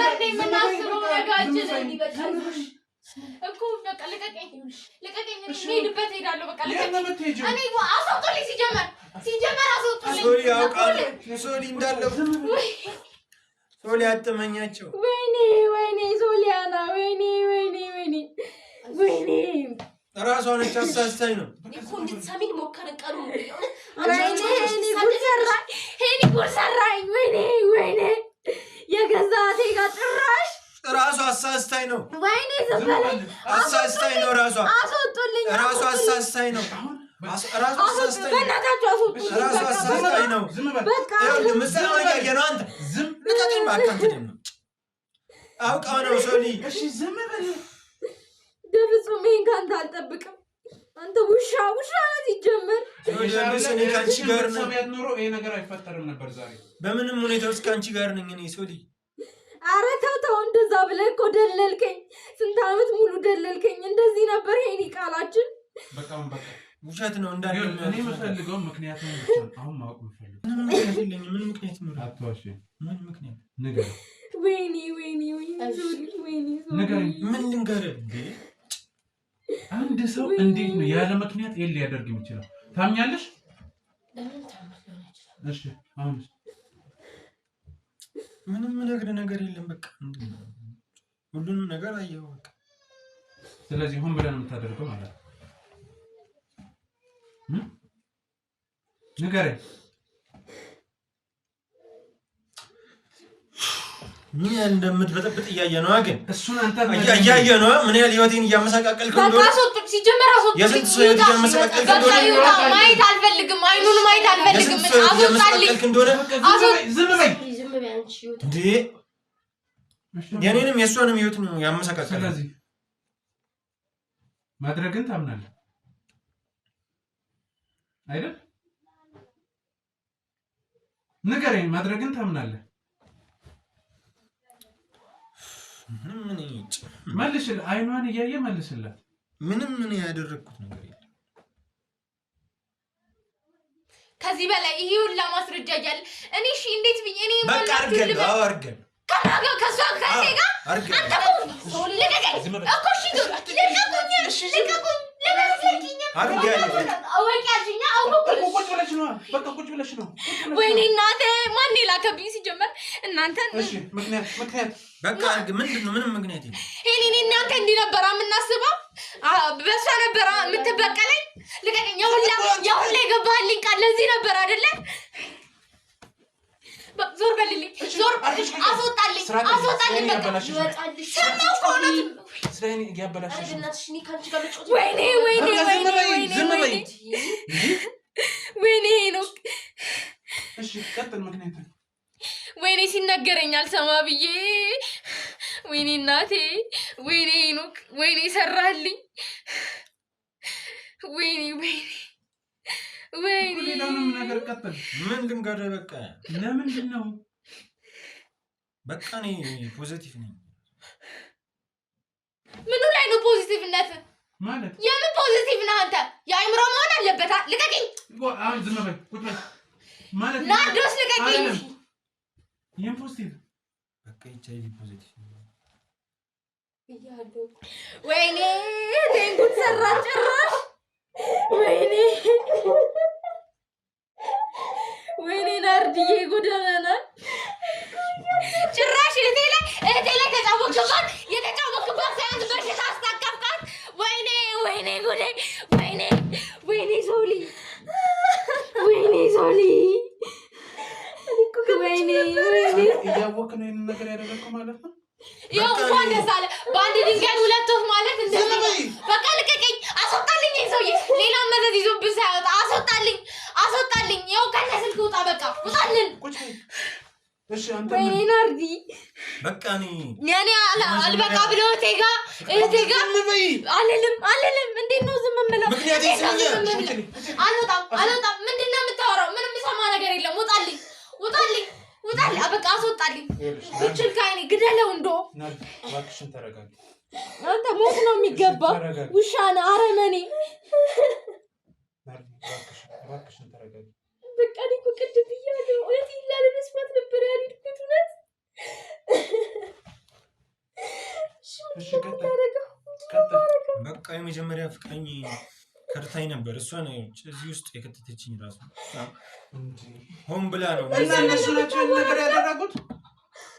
እንደ የምናስበው ነገራችን እኮ በቃ ልቀቀኝ። ሄድበት ሄዳለሁ። በቃ ልቀቀኝ። እኔ አስወጡልኝ። ሲጀመር አስወጡልኝ። ሶሊ ያውቃለሁ። ሶሊ እንዳለው ሶሊ አትመኛቸው። ወይኔ ሶሊያና ወይኔ ራሷ ነች። አሳስታኝ ነው እኮ እንድትሰሚኝ ሞከርን ቀኑ ሄኒ ጉድ ሰራኝ። ወይኔ የገዛ እህቴ ጋር ጭራሽ ራሷ አሳስታኝ ነው። ወይኔ ዝም በለኝ። አሳስታኝ ነው። ራሷ አስወጡልኝ። ራሷ አሳስታኝ ነው። ራሷ አሳስታኝ ነው። በእናታችሁ አስወጡልኝ። ራሷ አሳስታኝ ነው። በቃ ምስል ወያየ ነው። አንተ ዝም ልቀቀኝ። ባካንተ ደግሞ አውቃው ነው ሶሊ። እሺ ዝም በል። በፍጹም ይሄን ካንተ አልጠብቅም። አንተ ውሻ ነው ሲጀመር። ሶሊ ካንቺ ጋር ነው። ሰማያት ኖሮ ይሄ ነገር አይፈጠርም ነበር ዛሬ። በምንም ሁኔታ ውስጥ ካንቺ ጋር ነኝ እኔ ሶሊ። ኧረ ተው እንደዛ ብለህ እኮ ደለልከኝ። ስንት ዓመት ሙሉ ደለልከኝ። እንደዚህ ነበር ይሄኔ ቃላችን። በቃ ውሸት ነው እንዳለ እኔ የምፈልገው ምክንያቱም ብቻ አሁን ማወቅ የምፈልገው ምን ምክንያት ነው? አትዋሽ። ምን ምክንያት ንገር። ወይኔ ንገረኝ። ምን ልንገርህ? አንድ ሰው እንዴት ነው ያለ ምክንያት ኤል ሊያደርግ የሚችለው? ታምኛለሽ? እሺ አሁን ምንም ነገር የለም። በቃ ሁሉንም ነገር አየሁ። በቃ ስለዚህ ሆን ብለን የምታደርገው ማለት ነው። ንገረኝ። ምን ያህል እንደምትበጠብጥ እያየህ ነው። ግን እሱን አንተ እያየህ ነው። ምን ያህል ህይወቴን እያመሰቃቀልክ እንደሆነ ሲጀመር የስንት ሰው ህይወት እያመሰቃቀልክ እንደሆነ ማየት አልፈልግም። አይኑን ማየት አልፈልግም። አስወጣልኝ። ዝም በይ እንዴ! የኔንም የእሷንም ህይወት ነው ያመሰቃቀልክ። ስለዚህ ማድረግን ታምናለህ አይደል? ንገረኝ። ማድረግን ታምናለህ? መልስልህ። አይኗን እያየ መልስላት። ምንም ምን ያደረግኩት ነገር የለም። ከዚህ በላይ ይሄ ሁላ ማስረጃ እያለ እኔ እሺ እንዴት ብዬ እኔ በቃ አድርገን አድርገን ከማጋ ከሷ ከሴ ጋር አንተ ሶሊ ልቀቀኝ እኮ እሺ ልቀቁኝ ቁጭ ብለሽ ነው። ወይኔ እናቴ ማን ላከብኝ? ሲጀመር እናንተን እሺ ምክንያት በቃ ምንድን ነው? ምንም ምክንያት የለም። እኔ እናንተ እንዲህ ነበራ የምናስበው፣ በሷ ነበራ የምትበቀለኝ። ልቀቀኝ። የሁላ የገባህልኝ ቃል ለዚህ ነበር አይደለ? ዞር በልልኝ። ዞር አስወጣልኝ። በቃ ይወጣልሽ። ሰማው ኮነት ስለኔ ያበላሽሽ። ወይኔ ነው። እሺ ቀጥል። ምክንያት ወይኔ ሲነገረኝ አልሰማ ብዬ፣ ወይኔ እናቴ፣ ወይኔ ነው፣ ወይኔ ሰራልኝ፣ ወይኔ ሌላውንም ነገር ቀጥል። ምን ልንገርህ? በቃ ለምንድን ነው? በቃ እኔ ፖዚቲቭ ነኝ። ምኑ ላይ ነው ፖዚቲቭነት? ማለት የምን ፖዚቲቭ ነህ አንተ? የአይምሮ መሆን አለበት። ልቀቂኝ። አሁን ዝም በል ቁጭ በል ማለት ናርዶስ ልቀቂኝ። ይሄን ፖዚቲቭ በቃ ኤችአይቪ ፖዚቲቭ እያለሁ ወይኔ ቴንጉን ሰራ ጭራሽ። ወይኔ ናርድዬ ጎዳናናል ጭራሽ እህቴ ላይ ተጫወቅባት። የተጫወቅባት ሳያንስ በሽታ አስታቀፍካት። ወይኔ ጉዴ! ወይኔ ሶሊ! እያወቅህ ነው ይሄንን ነገር ያደረግከው ማለት ድንጋይ ሁለት ወፍ ማለት እንደዚህ ነው። በቃ ልቀቀኝ፣ አስወጣልኝ። ሰውዬ ሌላ መዘዝ ይዞብን ሳይወጣ አስወጣልኝ። ያው ከነ ስልክ ውጣ፣ በቃ ውጣልን። እሺ አንተ ወይኔ ናርዲ በቃ እኔ አልበቃ ብሎ እህቴ ጋር አልልም። እንዴት ነው ዝም የምለው? አልወጣም። ምንድን ነው የምታወራው? ምንም የምሰማ ነገር የለም። ውጣልኝ። በቃ አስወጣልኝ። ብችል ከአይኔ ግደለው። እንደው እባክሽን ተረጋጊ። አንተ ሞት ነው የሚገባ ውሻ ነህ፣ አረመኔ። እባክሽን ተረጋጊ። በቃ እኔ እኮ ቅድም ብያለሁ። እውነት ላለመስማት ነበር ያልሄድኩት። እውነት እሺ ቀጥል። በቃ የመጀመሪያ ፍቅረኝ ከርታኝ ነበር። እሷ ነው እዚህ ውስጥ የከተተችኝ ራሱ ሆን ብላ ነው። እና እነሱ ናቸው ነገር ያደረጉት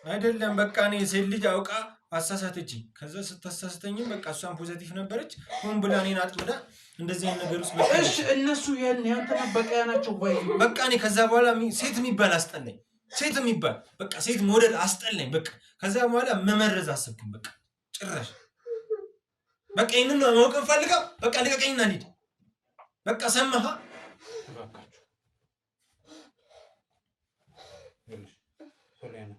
አይደለም። በቃ እኔ ሴት ልጅ አውቃ አሳሳተችኝ። ከዛ ስታሳስተኝም በቃ እሷን ፖዚቲቭ ነበረች። ሆን ብላ እኔን አጥምዳ እንደዚህ አይነት ነገር ውስጥ በቃ እሺ እነሱ ያንተ መበቀያ ናቸው ወይ? በቃ እኔ ከዛ በኋላ ሴት የሚባል አስጠላኝ። በቃ ሴት መውደድ አስጠላኝ። በቃ ከዛ በኋላ መመረዝ አሰብኩኝ። በቃ ጭራሽ በቃ ይሄንን ነው ማወቅ ፈልገው። በቃ ልቀቀኝና እንሂድ። በቃ ሰማህ? እባካችሁ ሶሊያና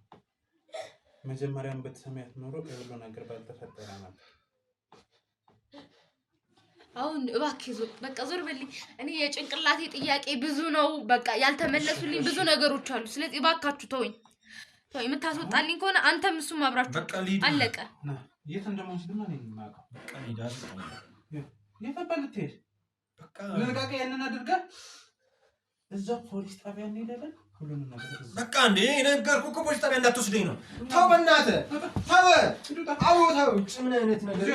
መጀመሪያም ብትሰሚያት ኖሮ የሁሉ ነገር ባልተፈጠረ ነበር። አሁን እባክህ በቃ ዞር በልኝ። እኔ የጭንቅላቴ ጥያቄ ብዙ ነው። በቃ ያልተመለሱልኝ ብዙ ነገሮች አሉ። ስለዚህ እባካችሁ ተወኝ። የምታስወጣልኝ ከሆነ አንተም እሱም አብራችሁ አለቀ። የት እንደምወስድ ማን የማውቀው? በቃ ሊዳስ የት አባልትሄድ? በቃ ልቀቅ። ያንን አድርገህ እዛ ፖሊስ ጣቢያ እንሄዳለን። ሁሉንም ነገር በቃ እንዴ ነገርኩህ እኮ ፖሊስ ጣቢያ እንዳትወስደኝ ነው። ተው በእናትህ ተው። አዎ ምን አይነት ነገር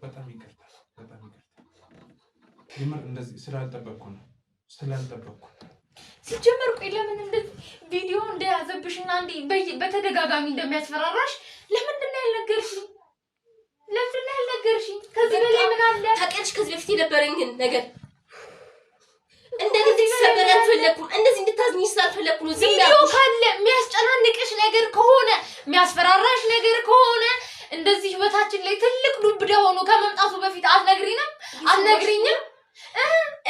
በጣም ይቅርታ። የምር እንደዚህ ስላልጠበቅኩ ሲጀመር ቆይ ለምን እንደዚህ ቪዲዮ እንደያዘብሽና እንዴ በተደጋጋሚ እንደሚያስፈራራሽ ለምንድን ነው ያልነገርሽኝ? ከዚህ በላይ ምን አለ? ታውቂያለሽ ከዚህ በፊት የነበረኝን ነገር እንደዚህ ተሰበረ አልፈለኩም። እንደዚህ እንድታዝኝ ስላልፈለኩ ነው። ቪዲዮ ካለ የሚያስጨናንቅሽ ነገር ከሆነ የሚያስፈራራሽ ነገር ከሆነ እንደዚህ ህይወታችን ላይ ትልቅ ዱብዳ ሆኖ ከመምጣቱ በፊት አትነግሪኝም?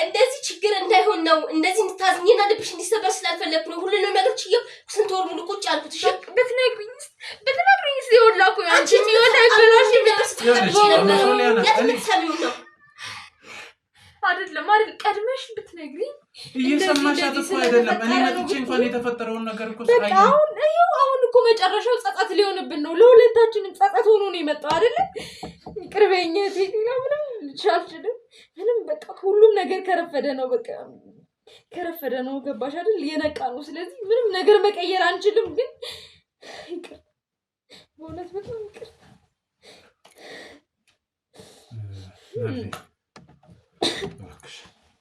እንደዚህ ችግር እንዳይሆን ነው። እንደዚህ እንድታዝኝና ልብሽ እንዲሰበር ስላልፈለኩ ነው። ሁሉንም ነገር ችየው ስንት ወር ሙሉ ቁጭ አልኩት። እሺ ብትነግሪኝስ ይወላኩ አንቺ የሚወላ ይበላሽ ነው አይደለም ቀድመሽ ብትነግሪኝ እየሰማሻት እኮ አይደለም። እኔ መጥቼ እንኳን የተፈጠረውን ነገር እኮ በቃ አሁን እኮ መጨረሻው ጸጸት ሊሆንብን ነው። ለሁለታችንም ጸጸት ሆኖ ነው የመጣው አይደለ? ይቅርበኝ ቴዲና ምንም ልቻልችልም። ምንም በቃ ሁሉም ነገር ከረፈደ ነው። በቃ ከረፈደ ነው። ገባሽ አይደል? የነቃ ነው። ስለዚህ ምንም ነገር መቀየር አንችልም። ግን ይቅር በእውነት በጣም ይቅር።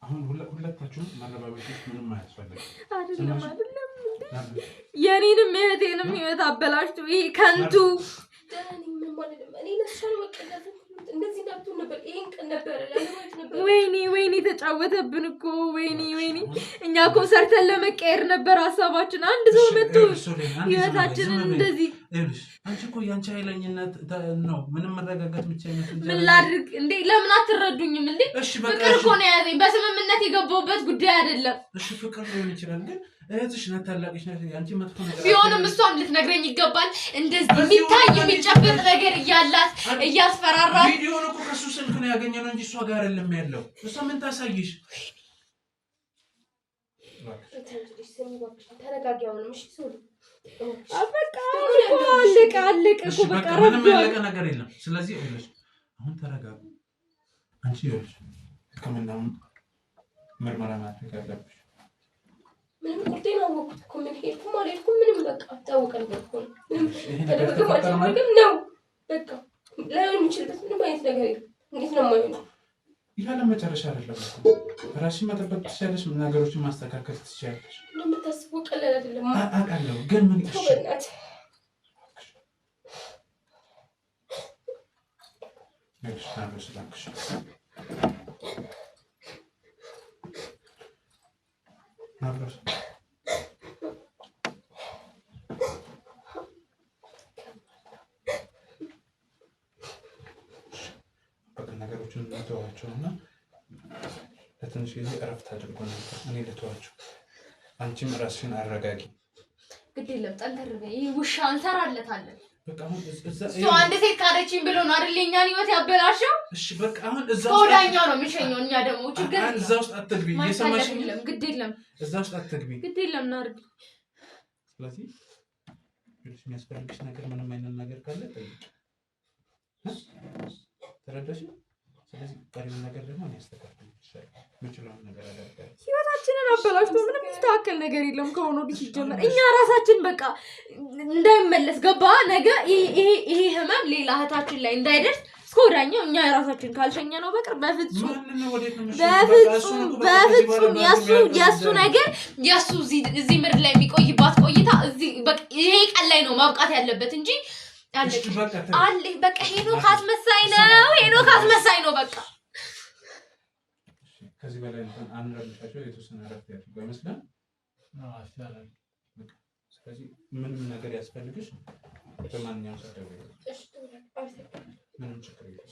አሁን ሁለታችሁም መረባበሽ ምንም አያስፈልግም። አይደለም የኔንም እህቴንም ህይወት አበላሽቱ። ይሄ ከንቱ ወይኔ ተጫወተብን እኮ ወይኔ እኛ እኮ ሰርተን ለመቀየር ነበር ሀሳባችን። አንድ ሰው መጥቶ ህይወታችንን እንደዚህ አንቺ እኮ ያንቺ ኃይለኝነት ነው። ምንም መረጋጋት ብቻ አይመስልም። ምን ላድርግ እንዴ? ለምን አትረዱኝም እንዴ? ፍቅር እኮ ነው ያዘኝ። በስምምነት የገባሁበት ጉዳይ አይደለም። እሺ ፍቅር ሊሆን ይችላል ግን እህትሽ ናት፣ ታላቅሽ ናት። አንቺ መጥፎ ነገር ቢሆንም እሷም ልትነግረኝ ይገባል። እንደዚህ የሚታይ የሚጨበጥ ነገር እያላት እያስፈራራት ቪዲዮውን እኮ ከሱ ስልክ ነው ያገኘነው እንጂ እሷ ጋር አይደለም ያለው። እሷ ምን ታሳይሽ? አለቀ እኮ በቃ ምንም ያለቀ ነገር የለም። ስለዚህ አሁን ተረጋጉ። አንቺ ይኸውልሽ ሕክምናውን ምርመራ ማድረግ አለብሽ። ምንም ቁርጤን አወቅኩት እኮ ምን ሄድኩም አልሄድኩም ምንም በቃ አታውቀ ነገር እኮ ነው። ነው በቃ ላይሆን የሚችልበት ምንም አይነት ነገር የለም። እንዴት ነው የማይሆነው? ያለ መጨረሻ አይደለም እኮ ራስሽን መጠበቅ ትችያለሽ፣ ነገሮችን ማስተካከል ትችያለሽ። እንደምታስበው ቀላል አይደለም አውቃለሁ፣ ግን ምን ይሻላል? በቃ ነገሮችን ልተዋቸውና ለትንሽ ጊዜ እረፍት አድርጎ ነበር። እኔ ልተዋቸው፣ አንቺም ራስሽን አረጋጊ። ግድ የለም ጠንከር በይ። ይሄ ውሻ እንሰራለታለን። በቃ አሁን እሱ አንድ ሴት ካደችኝ ብሎ ነው አይደል የእኛን ህይወት ያበላሸው? እሺ በቃ አሁን እዛ ወዳኛው ነው የሚሸኘው። እኛ ደግሞ ችግር እዛ ውስጥ አትግቢ። እየሰማሽ የለም። ግድ የለም እዛ ውስጥ አትግቢ። ግድ የለም ናርዲ። ስለዚህ የሚያስፈልግሽ ነገር ምንም አይነት ነገር ካለ ጠይቂ። ተረዳሽ? ስለዚህ ቀሪውን ነገር ደግሞ እኔ አስተካክላለሁ። የምችለውን ነገር አደርጋለሁ። ህይወታችንን አበላሽቶ ምንም የሚስተካከል ነገር የለም ከሆነ ወዲህ ሲጀመር እኛ ራሳችን በቃ እንዳይመለስ ገባ ነገ ይሄ ህመም ሌላ እህታችን ላይ እንዳይደርስ እስከ ወዲያኛው እኛ ራሳችን ካልሸኘ ነው በቅር በፍጹም የእሱ ነገር የእሱ እዚህ ምድር ላይ የሚቆይባት ቆይታ ይሄ ቀን ላይ ነው ማብቃት ያለበት እንጂ አለ በቃ ሄኖክ አስመሳይ ነው በቃ ከዚህ በላይ እንኳን አንረብሻቸው። የተወሰነ እረፍት ያድርጉ አይመስልም? ስለዚህ ምንም ነገር ያስፈልግሽ በማንኛውም ሰዓት ምንም ችግር የለም።